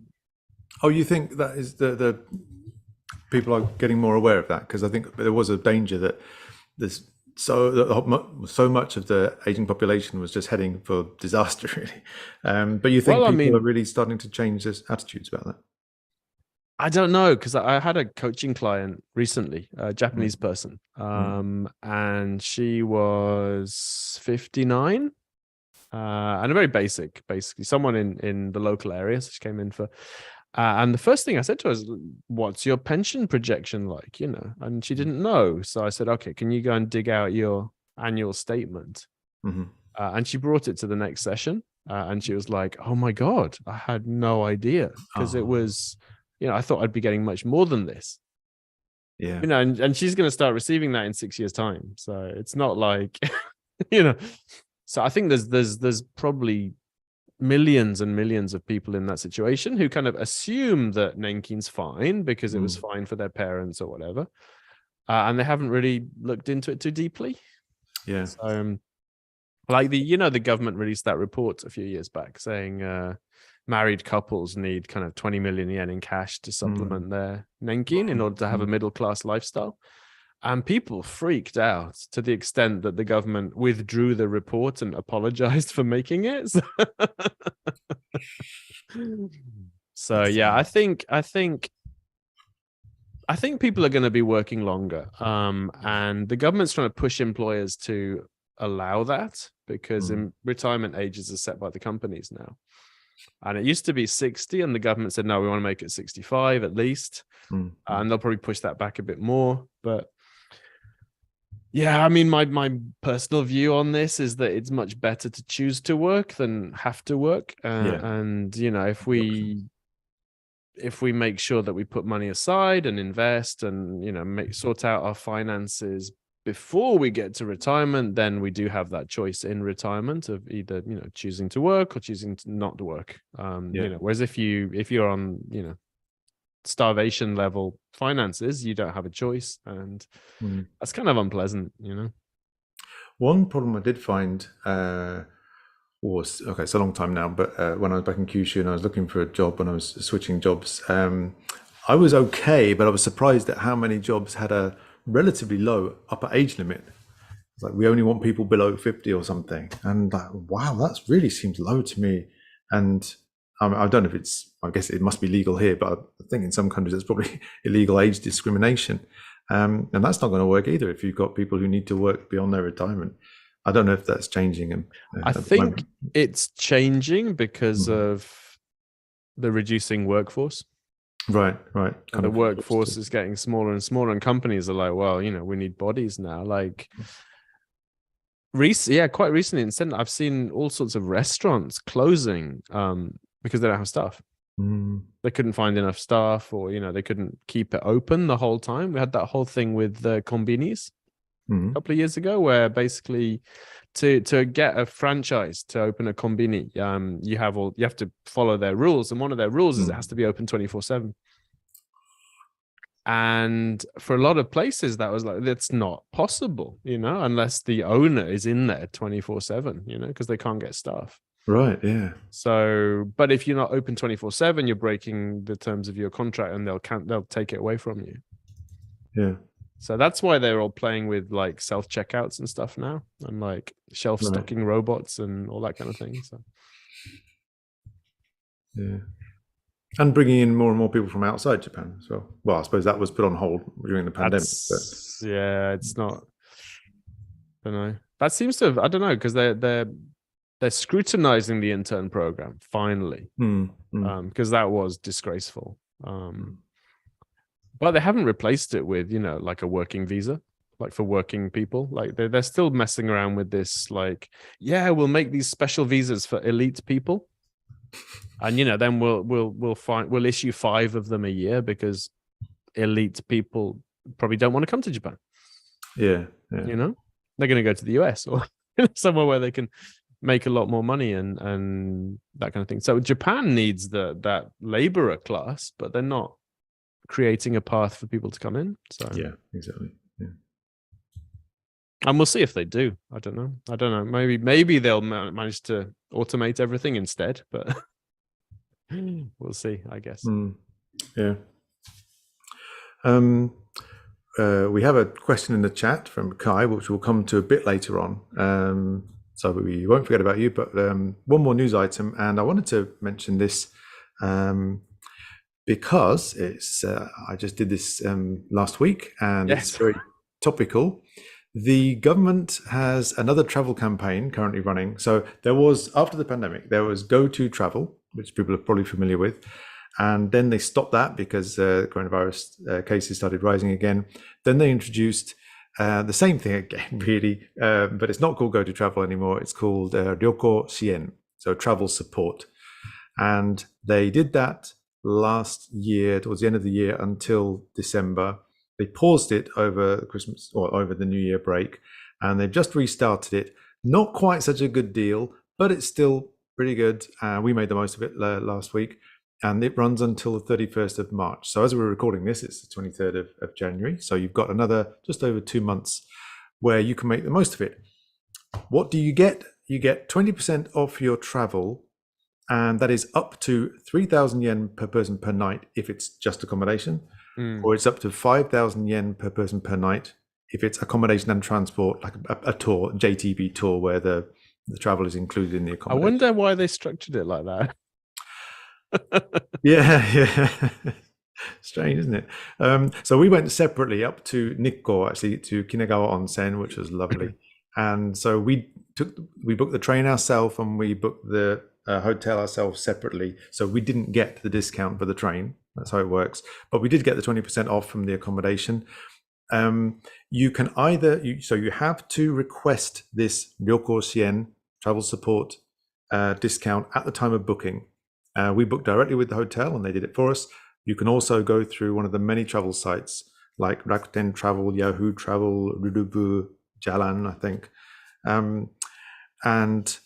Oh, you think that is the people are getting more aware of that? Because I think there was a danger that this so much of the aging population was just heading for disaster, really. But you think people are really starting to change their attitudes about that? I don't know, because I had a coaching client recently, a Japanese person, and she was 59, and a very basically someone in the local area. So she came in for, and the first thing I said to her was, "What's your pension projection like?" You know, and she didn't know. So I said, "Okay, can you go and dig out your annual statement?" Mm-hmm. And she brought it to the next session, and she was like, "Oh my God, I had no idea," because it was, you know, I thought I'd be getting much more than this. Yeah. You know, and she's going to start receiving that in 6 years' time. So it's not like, you know. So I think there's probably millions and millions of people in that situation who kind of assume that Nenkin's fine because it was fine for their parents or whatever, and they haven't really looked into it too deeply. Yeah. So, like the government released that report a few years back saying married couples need kind of 20 million yen in cash to supplement their Nenkin in order to have a middle class lifestyle. And people freaked out to the extent that the government withdrew the report and apologized for making it. So yeah, I think people are going to be working longer. And the government's trying to push employers to allow that because retirement ages are set by the companies now. And it used to be 60, and the government said, no, we want to make it 65 at least. And they'll probably push that back a bit more. But yeah, I mean, my personal view on this is that it's much better to choose to work than have to work. And, you know, if we make sure that we put money aside and invest and, you know, sort out our finances before we get to retirement, then we do have that choice in retirement of either, you know, choosing to work or choosing to not to work. You know, whereas if you're on, you know, starvation level finances, you don't have a choice, and that's kind of unpleasant, you know. One problem I did find was, okay, it's a long time now, but when I was back in Kyushu and I was looking for a job, when I was switching jobs, I was okay, but I was surprised at how many jobs had a relatively low upper age limit. It's like, we only want people below 50 or something. And like, wow, that really seems low to me. And I don't know if I guess it must be legal here, but I think in some countries it's probably illegal age discrimination. And that's not going to work either if you've got people who need to work beyond their retirement. I don't know if that's changing. I think it's changing because of the reducing workquarce. Right. And the workforce is getting smaller and smaller, and companies are like, well, you know, we need bodies now. Like, quite recently, I've seen all sorts of restaurants closing because they don't have staff. They couldn't find enough staff, or, you know, they couldn't keep it open the whole time. We had that whole thing with the konbinis a couple of years ago, where basically to get a franchise to open a konbini, you have to follow their rules, and one of their rules is it has to be open 24/7. And for a lot of places, that was like, that's not possible, you know, unless the owner is in there 24/7, you know, because they can't get staff. Right. Yeah. So, but if you're not open 24/7, you're breaking the terms of your contract, and they'll take it away from you. Yeah. So that's why they're all playing with like self checkouts and stuff now, and like shelf stocking robots and all that kind of thing. So yeah, and bringing in more and more people from outside Japan as well. Well, I suppose that was put on hold during the pandemic. But yeah, it's not. I don't know. That seems to have. I don't know, because they're scrutinizing the intern program finally, because that was disgraceful. But they haven't replaced it with, you know, like a working visa, like for working people. Like they're still messing around with this, like, yeah, we'll make these special visas for elite people, and, you know, then we'll issue 5 of them a year because elite people probably don't want to come to Japan. Yeah. You know, they're going to go to the US or somewhere where they can make a lot more money and that kind of thing. So Japan needs that laborer class, but they're not creating a path for people to come in. So yeah, exactly. Yeah. And we'll see if they do. I don't know. Maybe they'll manage to automate everything instead, but we'll see, I guess. Yeah. We have a question in the chat from Kai, which we'll come to a bit later on. So we won't forget about you, but one more news item, and I wanted to mention this because it's I just did this last week, and It's very topical. The government has another travel campaign currently running. So there was, after the pandemic, there was Go To Travel, which people are probably familiar with. And then they stopped that because coronavirus cases started rising again. Then they introduced the same thing again, really, but it's not called Go To Travel anymore. It's called Ryoko Sien, so travel support. And they did that last year, towards the end of the year, until December. They paused it over Christmas or over the New Year break, and they've just restarted it. Not quite such a good deal, but it's still pretty good. We made the most of it last week, and it runs until the 31st of March. So as we're recording this, it's the 23rd of January. So you've got another just over 2 months where you can make the most of it. What do you get? You get 20% off your travel, and that is up to 3,000 yen per person per night if it's just accommodation. Or it's up to 5,000 yen per person per night if it's accommodation and transport, like a tour, JTB tour, where the travel is included in the accommodation. I wonder why they structured it like that. Yeah. Strange, isn't it? So we went separately up to Nikko, actually, to Kinegawa Onsen, which was lovely. And so we booked the train ourselves, and we booked the hotel ourselves separately. So we didn't get the discount for the train. That's how it works. But we did get the 20% off from the accommodation. You can you have to request this Ryoko Sien travel support discount at the time of booking. We booked directly with the hotel, and they did it for us. You can also go through one of the many travel sites like Rakuten Travel, Yahoo Travel, Rurubu, Jalan, I think. And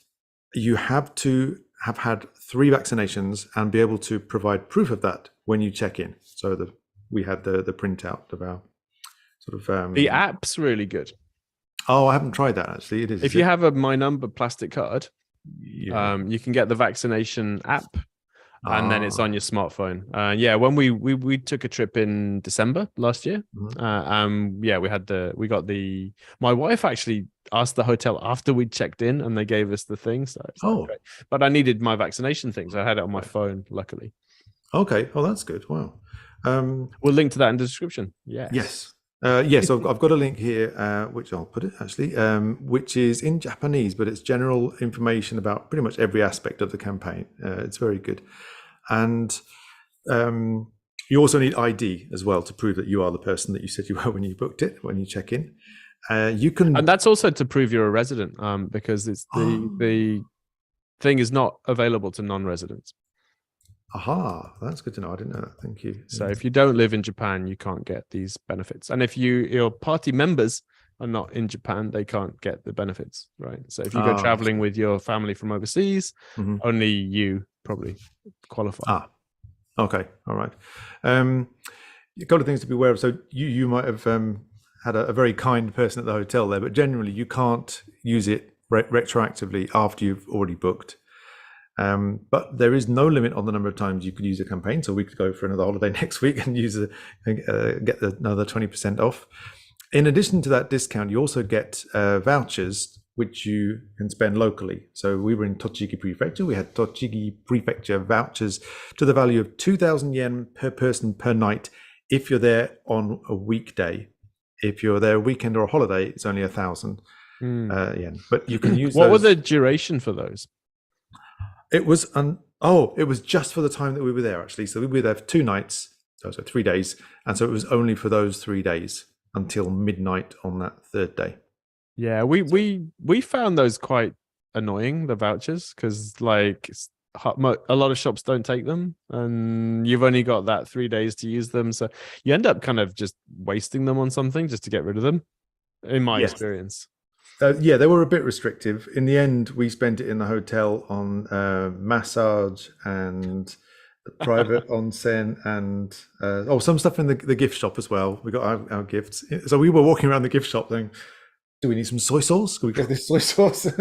you have to have had 3 vaccinations and be able to provide proof of that when you check in. So we had the printout of our sort of the app's really good. Oh, I haven't tried that actually. It is. If you have a My Number plastic card, Yeah. you can get the vaccination app, and then it's on your smartphone. When we took a trip in December last year, my wife actually asked the hotel after we checked in, and they gave us the thing. So it's great. But I needed my vaccination thing, so I had it on my phone, luckily. Okay. Oh, that's good. Wow. We'll link to that in the description. Yes. Yes, I've got a link here, which I'll put it actually, which is in Japanese, but it's general information about pretty much every aspect of the campaign. It's very good. And you also need ID as well to prove that you are the person that you said you were when you booked it, when you check in. You can, and that's also to prove you're a resident, because it's the thing is not available to non-residents. Aha, that's good to know. I didn't know that. Thank you. So if you don't live in Japan, you can't get these benefits. And if your party members are not in Japan, they can't get the benefits, right? So if you go traveling with your family from overseas, only you probably qualify. Okay. All right. A couple of things to be aware of. So you might have had a very kind person at the hotel there, but generally you can't use it retroactively after you've already booked. But there is no limit on the number of times you could use a campaign. So we could go for another holiday next week and get another 20% off. In addition to that discount, you also get vouchers, which you can spend locally. So we were in Tochigi Prefecture. We had Tochigi Prefecture vouchers to the value of 2,000 yen per person per night if you're there on a weekday. If you're there a weekend or a holiday, it's only 1,000 yen. But you can use What was the duration for those? It was it was just for the time that we were there, actually. So we were there for 2 nights, so 3 days, and so it was only for those 3 days until midnight on that 3rd day. Yeah, we found those quite annoying, the vouchers, because like a lot of shops don't take them, and you've only got that 3 days to use them, so you end up kind of just wasting them on something just to get rid of them, in my experience. They were a bit restrictive. In the end, we spent it in the hotel on massage and private onsen and some stuff in the gift shop as well. We got our gifts. So we were walking around the gift shop saying, do we need some soy sauce? Can we get this soy sauce? We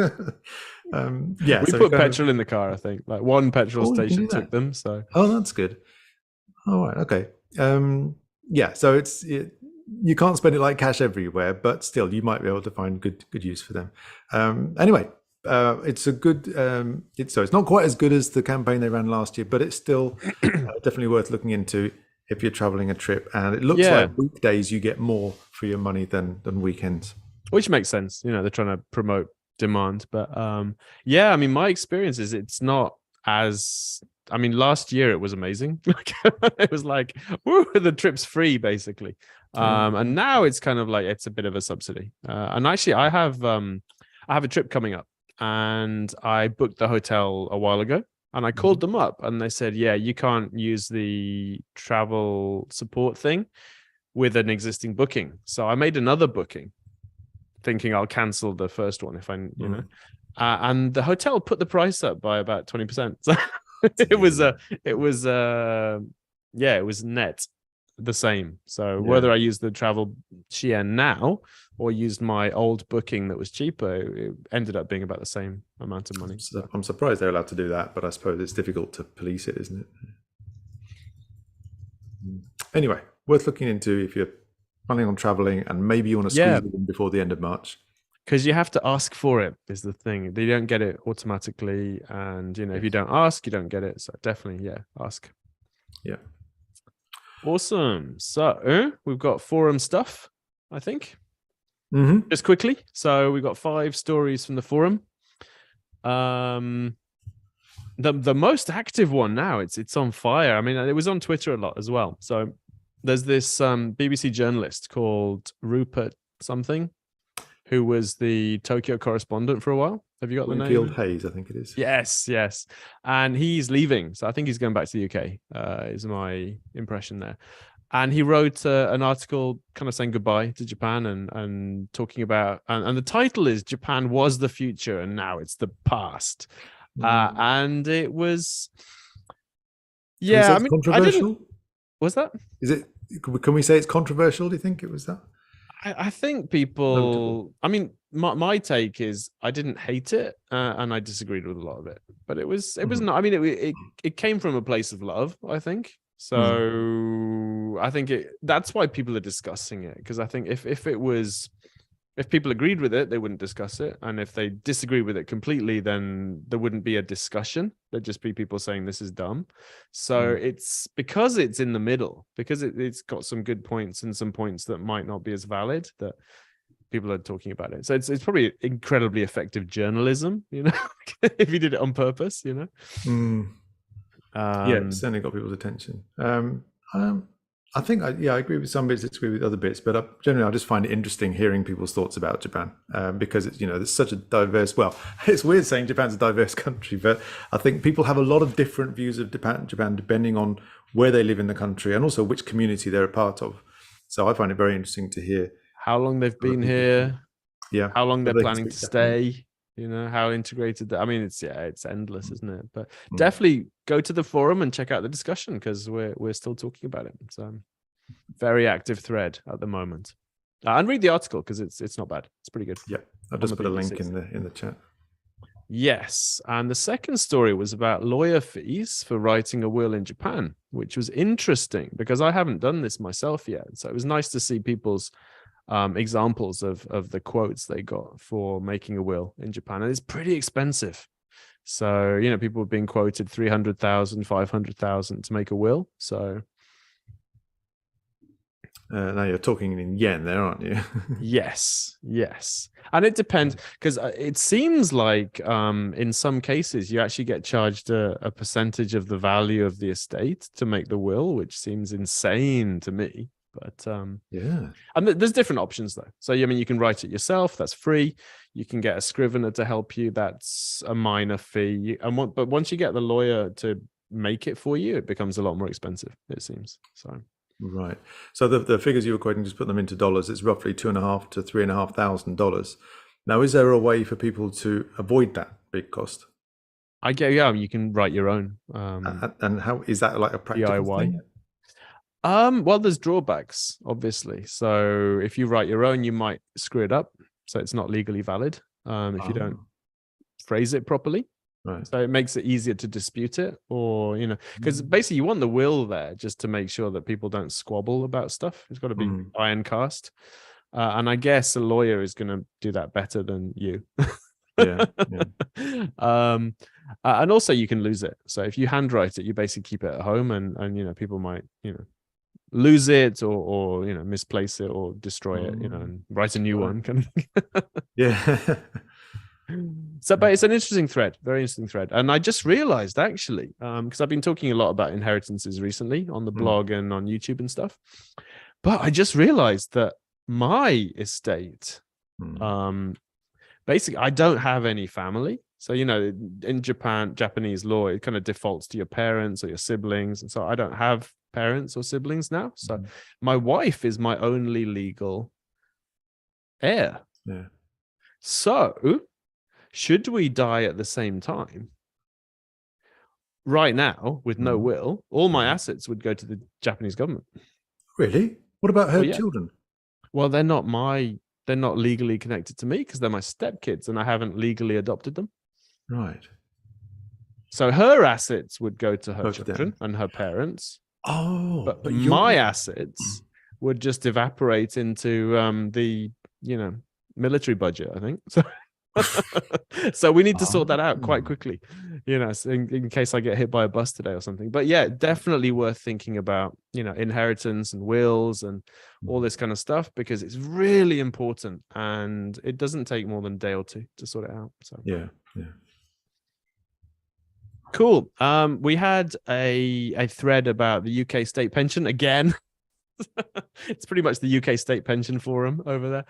put petrol in the car, I think. Like one petrol station took them. So that's good. All right. Okay. So you can't spend it like cash everywhere, but still you might be able to find good use for them. Anyway, it's a good, it's not quite as good as the campaign they ran last year, but it's still definitely worth looking into if you're traveling a trip. And it looks like weekdays you get more for your money than weekends. which makes sense. They're trying to promote demand, but yeah, I mean, my experience is it's not as. I mean, last year it was amazing. It was like, woo, the trip's free basically. And now it's kind of like it's a bit of a subsidy. And actually, I have a trip coming up, and I booked the hotel a while ago, and I called them up, and they said, yeah, you can't use the travel support thing with an existing booking. So I made another booking, thinking I'll cancel the first one if and the hotel put the price up by about 20%. So it was net the same. So whether I used the travel Shein now or used my old booking that was cheaper, it ended up being about the same amount of money. So I'm surprised they're allowed to do that, but I suppose it's difficult to police it, isn't it? Anyway, worth looking into if you're planning on traveling and maybe you want to squeeze it in before the end of March. Because you have to ask for it is the thing. They don't get it automatically. And, if you don't ask, you don't get it. So definitely, ask. Yeah. Awesome. So we've got forum stuff, I think. Mm-hmm. Just quickly. So we've got 5 stories from the forum. The most active one now, it's on fire. I mean, it was on Twitter a lot as well. So there's this BBC journalist called Rupert something, who was the Tokyo correspondent for a while. Have you got the name? Winfield Hayes, I think it is. Yes. And he's leaving. So I think he's going back to the UK, is my impression there. And he wrote an article kind of saying goodbye to Japan and talking about, and the title is Japan Was the Future and Now It's the Past. And it was, I mean, controversial? Was that? Is it, can we say it's controversial? Do you think it was that? I think people, I mean, my take is I didn't hate it and I disagreed with a lot of it, but it was not, I mean, it came from a place of love, I think. So I think that's why people are discussing it. Because I think if people agreed with it, they wouldn't discuss it. And if they disagree with it completely, then there wouldn't be a discussion. There'd just be people saying this is dumb. So it's because it's in the middle, because it's got some good points and some points that might not be as valid, that people are talking about it. So it's probably incredibly effective journalism, if you did it on purpose, Yeah, it's certainly got people's attention. I think I agree with some bits, disagree with other bits, but generally I just find it interesting hearing people's thoughts about Japan because it's there's such a diverse. Well, it's weird saying Japan's a diverse country, but I think people have a lot of different views of Japan depending on where they live in the country and also which community they're a part of. So I find it very interesting to hear how long they've been here, how long they're planning to stay. How integrated that. I mean, it's endless, isn't it? But definitely go to the forum and check out the discussion because we're still talking about it. So very active thread at the moment. And read the article because it's not bad. It's pretty good. Yeah, I'll just put a link in the chat. Yes, and the second story was about lawyer fees for writing a will in Japan, which was interesting because I haven't done this myself yet. So it was nice to see people's examples of the quotes they got for making a will in Japan, and it's pretty expensive. So people were being quoted 300,000, 500,000 to make a will. So now you're talking in yen there, aren't you? yes, and it depends because it seems like in some cases you actually get charged a percentage of the value of the estate to make the will, which seems insane to me. But and there's different options though. So I mean, you can write it yourself. That's free. You can get a scrivener to help you. That's a minor fee. But once you get the lawyer to make it for you, it becomes a lot more expensive. It seems so. Right. So the figures you were quoting, just put them into dollars. It's roughly $2,500 to $3,500. Now, is there a way for people to avoid that big cost? I get you can write your own. And how is that like a practical DIY thing? Well, there's drawbacks, obviously. So if you write your own, you might screw it up. So it's not legally valid if you don't phrase it properly. Right. So it makes it easier to dispute it, or because basically you want the will there just to make sure that people don't squabble about stuff. It's got to be iron cast, and I guess a lawyer is going to do that better than you. Yeah. And also you can lose it. So if you handwrite it, you basically keep it at home, and people might lose it or misplace it or destroy it, and write a new one kind of thing. Yeah. So, but it's an interesting thread, very interesting thread. And I just realized actually, because I've been talking a lot about inheritances recently on the blog and on YouTube and stuff, but I just realized that my estate, basically, I don't have any family. So, in Japanese law, it kind of defaults to your parents or your siblings. And so I don't have parents or siblings now. So my wife is my only legal heir. Yeah. So should we die at the same time, right now, with no will, all my assets would go to the Japanese government. Really? What about her children? Well, they're not legally connected to me because they're my stepkids and I haven't legally adopted them. Right. So her assets would go to her children and her parents. Oh, but my assets would just evaporate into the military budget, I think. So so we need to sort that out quite quickly, so in case I get hit by a bus today or something. But yeah, definitely worth thinking about, inheritance and wills and all this kind of stuff, because it's really important and it doesn't take more than a day or two to sort it out. So yeah. Cool. We had a thread about the UK state pension again. It's pretty much the UK state pension forum over there.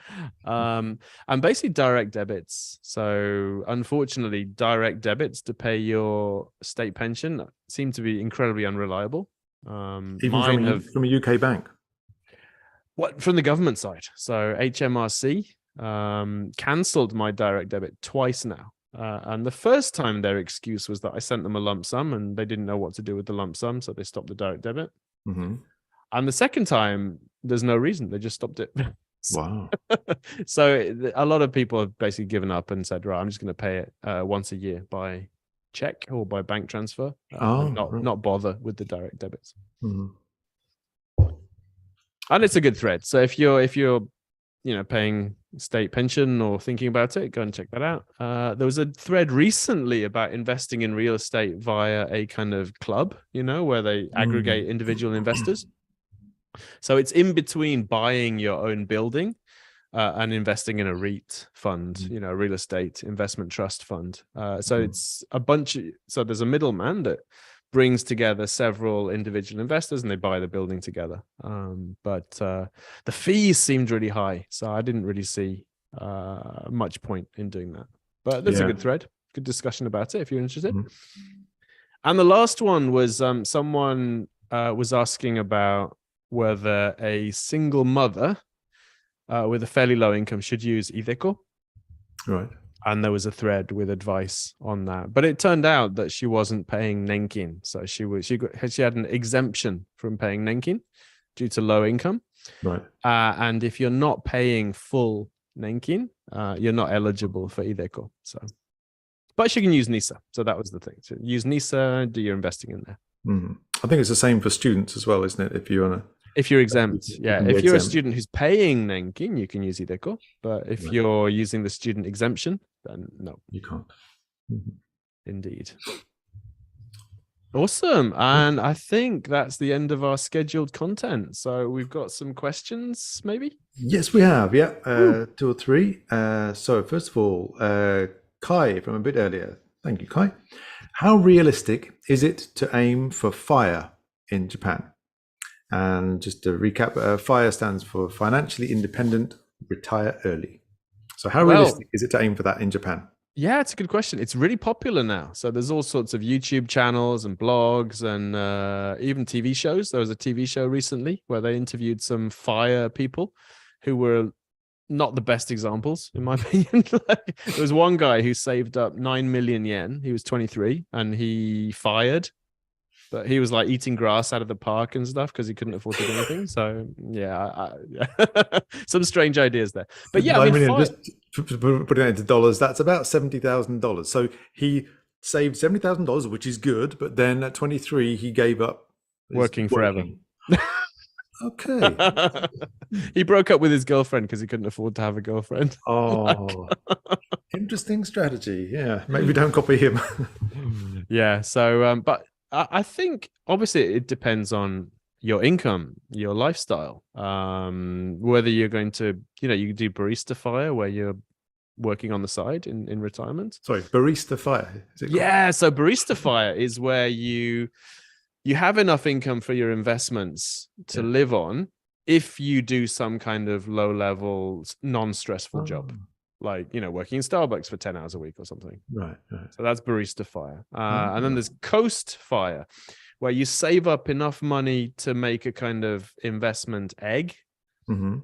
And basically direct debits. So unfortunately, direct debits to pay your state pension seem to be incredibly unreliable. Even from a UK bank? From the government side. So HMRC cancelled my direct debit twice now. And the first time their excuse was that I sent them a lump sum and they didn't know what to do with the lump sum, so they stopped the direct debit. And the second time, there's no reason. They just stopped it. Wow. So a lot of people have basically given up and said, right, I'm just going to pay it once a year by check or by bank transfer. Not bother with the direct debits. And it's a good thread. So if you're paying state pension or thinking about it, go and check that out. There was a thread recently about investing in real estate via a kind of club, where they aggregate individual investors. So it's in between buying your own building and investing in a REIT fund, a real estate investment trust fund. So it's so there's a middleman that brings together several individual investors and they buy the building together. But the fees seemed really high. So I didn't really see much point in doing that. But there's a good thread, good discussion about it if you're interested. And the last one was someone was asking about whether a single mother with a fairly low income should use iDeCo. Right. And there was a thread with advice on that, but it turned out that she wasn't paying Nenkin, so she had an exemption from paying Nenkin due to low income. Right. And if you're not paying full Nenkin, you're not eligible for iDeCo. So, but she can use NISA. So that was the thing. So use NISA, do your investing in there. I think it's the same for students as well, isn't it? If you're exempt, if you're a student who's paying Nenkin, you can use iDeCo. But if you're using the student exemption, then no, you can't. Indeed. Awesome. And I think that's the end of our scheduled content. So we've got some questions, maybe? Yes, we have. Yeah, 2 or 3. So first of all, Kai from a bit earlier. Thank you, Kai. How realistic is it to aim for FIRE in Japan? And just to recap, FIRE stands for Financially Independent, Retire Early. So how realistic is it to aim for that in Japan? Yeah, it's a good question. It's really popular now. So there's all sorts of YouTube channels and blogs and even TV shows. There was a TV show recently where they interviewed some FIRE people who were not the best examples, in my opinion. There was one guy who saved up 9 million yen. He was 23 and he fired. But he was like eating grass out of the park and stuff because he couldn't afford to do anything. So yeah, some strange ideas there. But yeah, I mean, just putting it into dollars, that's about $70,000. So he saved $70,000, which is good. But then at 23, he gave up working forever. Okay. He broke up with his girlfriend because he couldn't afford to have a girlfriend. Oh, interesting strategy. Yeah, maybe don't copy him. Yeah. So, but I think obviously it depends on your income, your lifestyle, whether you're going to, you do barista fire where you're working on the side in retirement. Sorry, barista fire. Is it Yeah, so barista fire is where you have enough income for your investments to live on if you do some kind of low level, non-stressful job, like, working in Starbucks for 10 hours a week or something. Right. So that's barista fire. And then there's coast fire, where you save up enough money to make a kind of investment egg. Mm-hmm.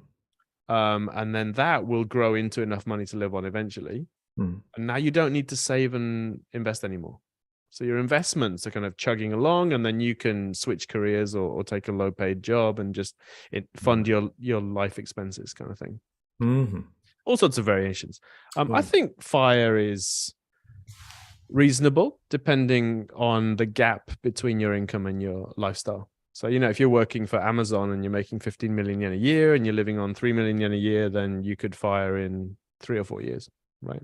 And then that will grow into enough money to live on eventually. And now you don't need to save and invest anymore. So your investments are kind of chugging along, and then you can switch careers or take a low paid job and just fund your life expenses kind of thing. Mm-hmm. All sorts of variations. I think fire is reasonable depending on the gap between your income and your lifestyle. So, if you're working for Amazon and you're making 15 million yen a year and you're living on 3 million yen a year, then you could fire in 3 or 4 years, right?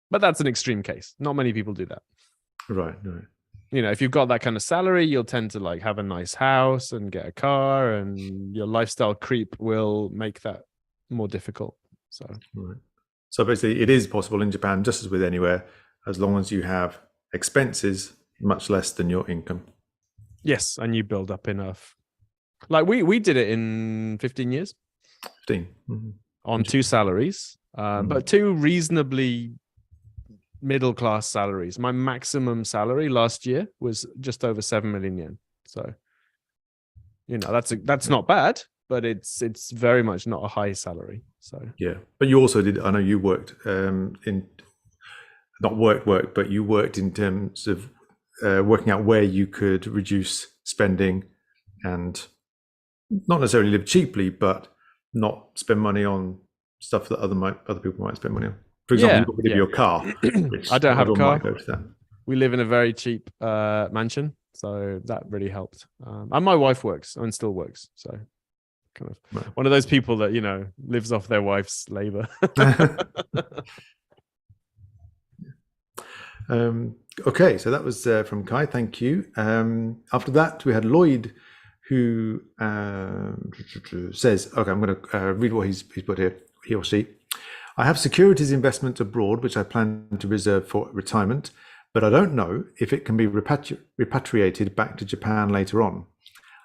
But that's an extreme case. Not many people do that. Right. If you've got that kind of salary, you'll tend to like have a nice house and get a car, and your lifestyle creep will make that more difficult. So basically, it is possible in Japan, just as with anywhere, as long as you have expenses much less than your income. Yes, and you build up enough. Like we did it in 15 years. 15. Mm-hmm. On 2 salaries, but 2 reasonably middle-class salaries. My maximum salary last year was just over 7 million yen. So, that's not bad, but it's very much not a high salary. So yeah, but you also did. I know you worked but you worked in terms of working out where you could reduce spending and not necessarily live cheaply, but not spend money on stuff that other people might spend money on. For example, you got rid of your car. Which I don't have a car. Go to that. We live in a very cheap mansion, so that really helped. And my wife works and still works, so kind of one of those people that lives off their wife's labor. Okay, so that was from Kai. Thank you. After that, we had Lloyd, who says, "Okay, I'm going to read what he's put here. He or she. I have securities investments abroad, which I plan to reserve for retirement, but I don't know if it can be repatriated back to Japan later on.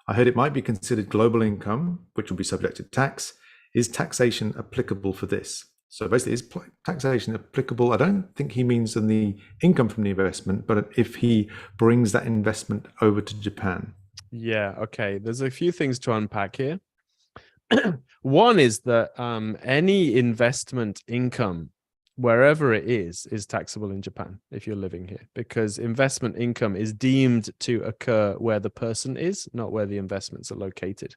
I heard it might be considered global income, which will be subject to tax. Is taxation applicable for this?" So basically, is taxation applicable? I don't think he means on the income from the investment, but if he brings that investment over to Japan. Yeah, okay. There's a few things to unpack here. One is that any investment income, wherever it is taxable in Japan if you're living here, because investment income is deemed to occur where the person is, not where the investments are located.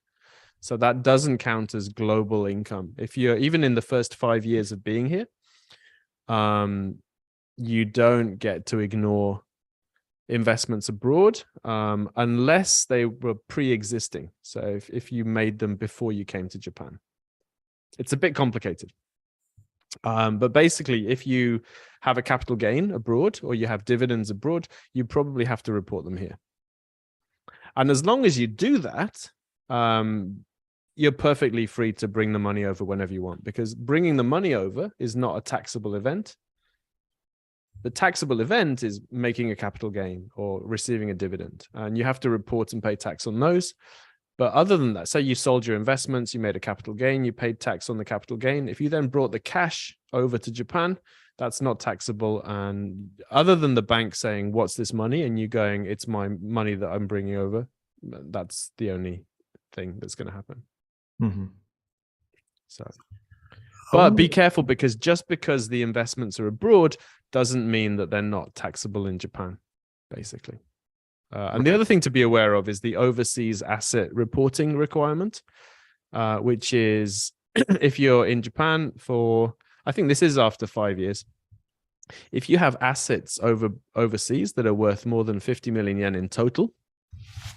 So that doesn't count as global income. If you're even in the first 5 years of being here, you don't get to ignore investments abroad unless they were pre-existing. So if you made them before you came to Japan, it's a bit complicated. But basically, if you have a capital gain abroad or you have dividends abroad, you probably have to report them here. And as long as you do that, you're perfectly free to bring the money over whenever you want, because bringing the money over is not a taxable event. The taxable event is making a capital gain or receiving a dividend, and you have to report and pay tax on those. But other than that, say you sold your investments, you made a capital gain, you paid tax on the capital gain. If you then brought the cash over to Japan, that's not taxable. And other than the bank saying, "What's this money?" and you going, "It's my money that I'm bringing over," that's the only thing that's going to happen. Mm-hmm. So, but be careful, because just because the investments are abroad doesn't mean that they're not taxable in Japan, basically. And the other thing to be aware of is the overseas asset reporting requirement, which is if you're in Japan for, I think this is after 5 years, if you have assets overseas that are worth more than 50 million yen in total,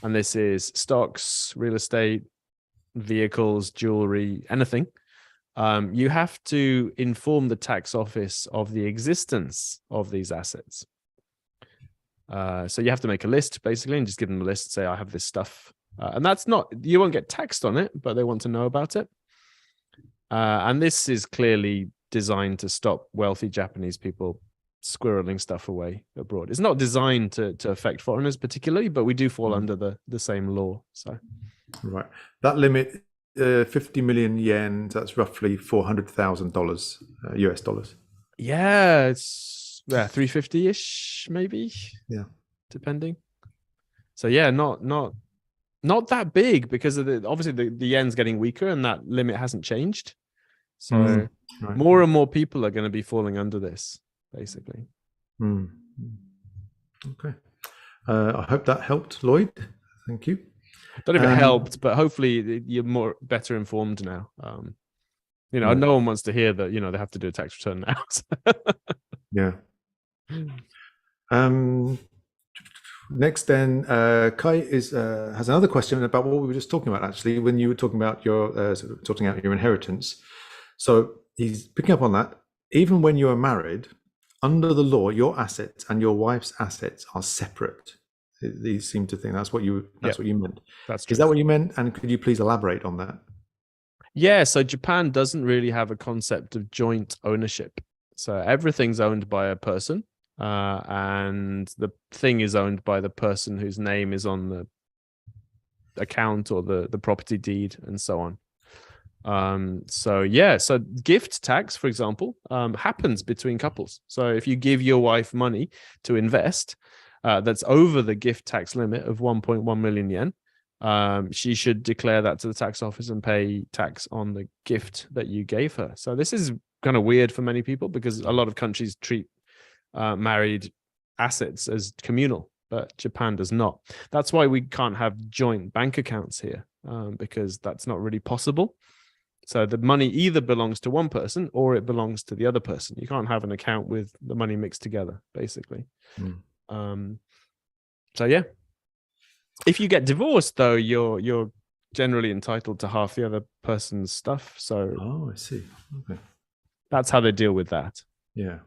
and this is stocks, real estate, vehicles, jewelry, anything, you have to inform the tax office of the existence of these assets. So you have to make a list, basically, and just give them a list, say, "I have this stuff And that's not, you won't get taxed on it, but they want to know about it. And this is clearly designed to stop wealthy Japanese people squirreling stuff away abroad. It's not designed to affect foreigners particularly, but we do fall under the same law. So, right, that limit, 50 million yen. That's roughly $400,000 US dollars. Yeah, it's 350-ish maybe. Yeah, depending. So yeah, not that big because of obviously the yen's getting weaker and that limit hasn't changed. So right. more and more people are going to be falling under this, basically. Okay. I hope that helped, Lloyd. Thank you. I don't know if it helped, but hopefully you're better informed now. No one wants to hear that, they have to do a tax return now. Yeah. Next, then, Kai has another question about what we were just talking about, actually, when you were talking about your sorting out your inheritance. So he's picking up on that. Even when you are married, under the law, your assets and your wife's assets are separate. These seem to think that's what you meant. That's true. Is that what you meant? And could you please elaborate on that? Yeah, so Japan doesn't really have a concept of joint ownership. So everything's owned by a person, and the thing is owned by the person whose name is on the account or the property deed and so on. So gift tax, for example, happens between couples. So if you give your wife money to invest, that's over the gift tax limit of 1.1 million yen, she should declare that to the tax office and pay tax on the gift that you gave her. So this is kind of weird for many people because a lot of countries treat married assets as communal, but Japan does not. That's why we can't have joint bank accounts here, because that's not really possible. So the money either belongs to one person or it belongs to the other person. You can't have an account with the money mixed together, basically. So yeah, if you get divorced, though, you're generally entitled to half the other person's stuff. So I see. Okay, that's how they deal with that. Yeah.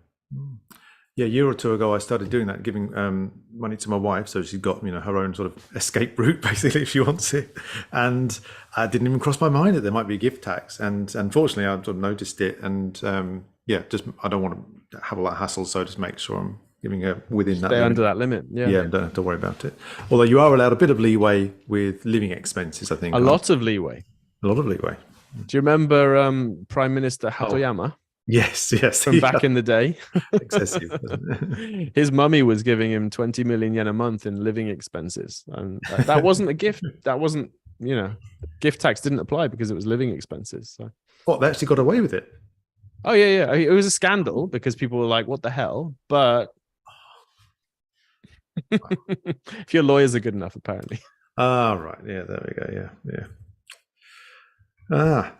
Yeah, a year or two ago, I started doing that, giving money to my wife, so she's got her own sort of escape route, basically, if she wants it. And I didn't even cross my mind that there might be a gift tax, and unfortunately, I sort of noticed it. And just I don't want to have all that hassle, so just make sure I'm giving her within that. Stay under that limit. Yeah, don't have to worry about it. Although you are allowed a bit of leeway with living expenses, I think. A lot of leeway. A lot of leeway. Do you remember Prime Minister Hatoyama? Yes. From back in the day. Excessive. His mummy was giving him 20 million yen a month in living expenses. And that wasn't a gift. That wasn't, gift tax didn't apply because it was living expenses. So. What, they actually got away with it? Oh, yeah. It was a scandal because people were like, what the hell? But if your lawyers are good enough, apparently. Right. Yeah, there we go. Yeah.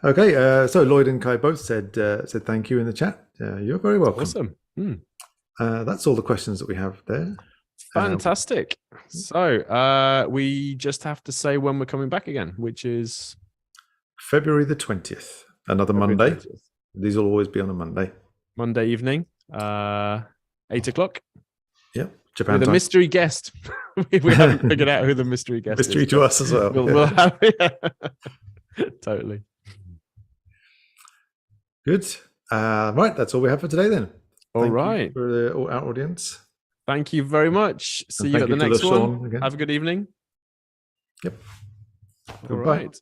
Okay. So Lloyd and Kai both said thank you in the chat. You're very welcome. Awesome. That's all the questions that we have there. Fantastic. So we just have to say when we're coming back again, which is February the 20th. Another Monday. 20th. These will always be on a Monday. Monday evening, 8 o'clock. Yep. Japan with time. A mystery guest. we haven't figured out who the mystery guest mystery is. To us as well. We'll have totally. Good. Right, that's all we have for today then. All right. For our audience. Thank you very much. See you at the next one. Have a good evening. Yep. All right.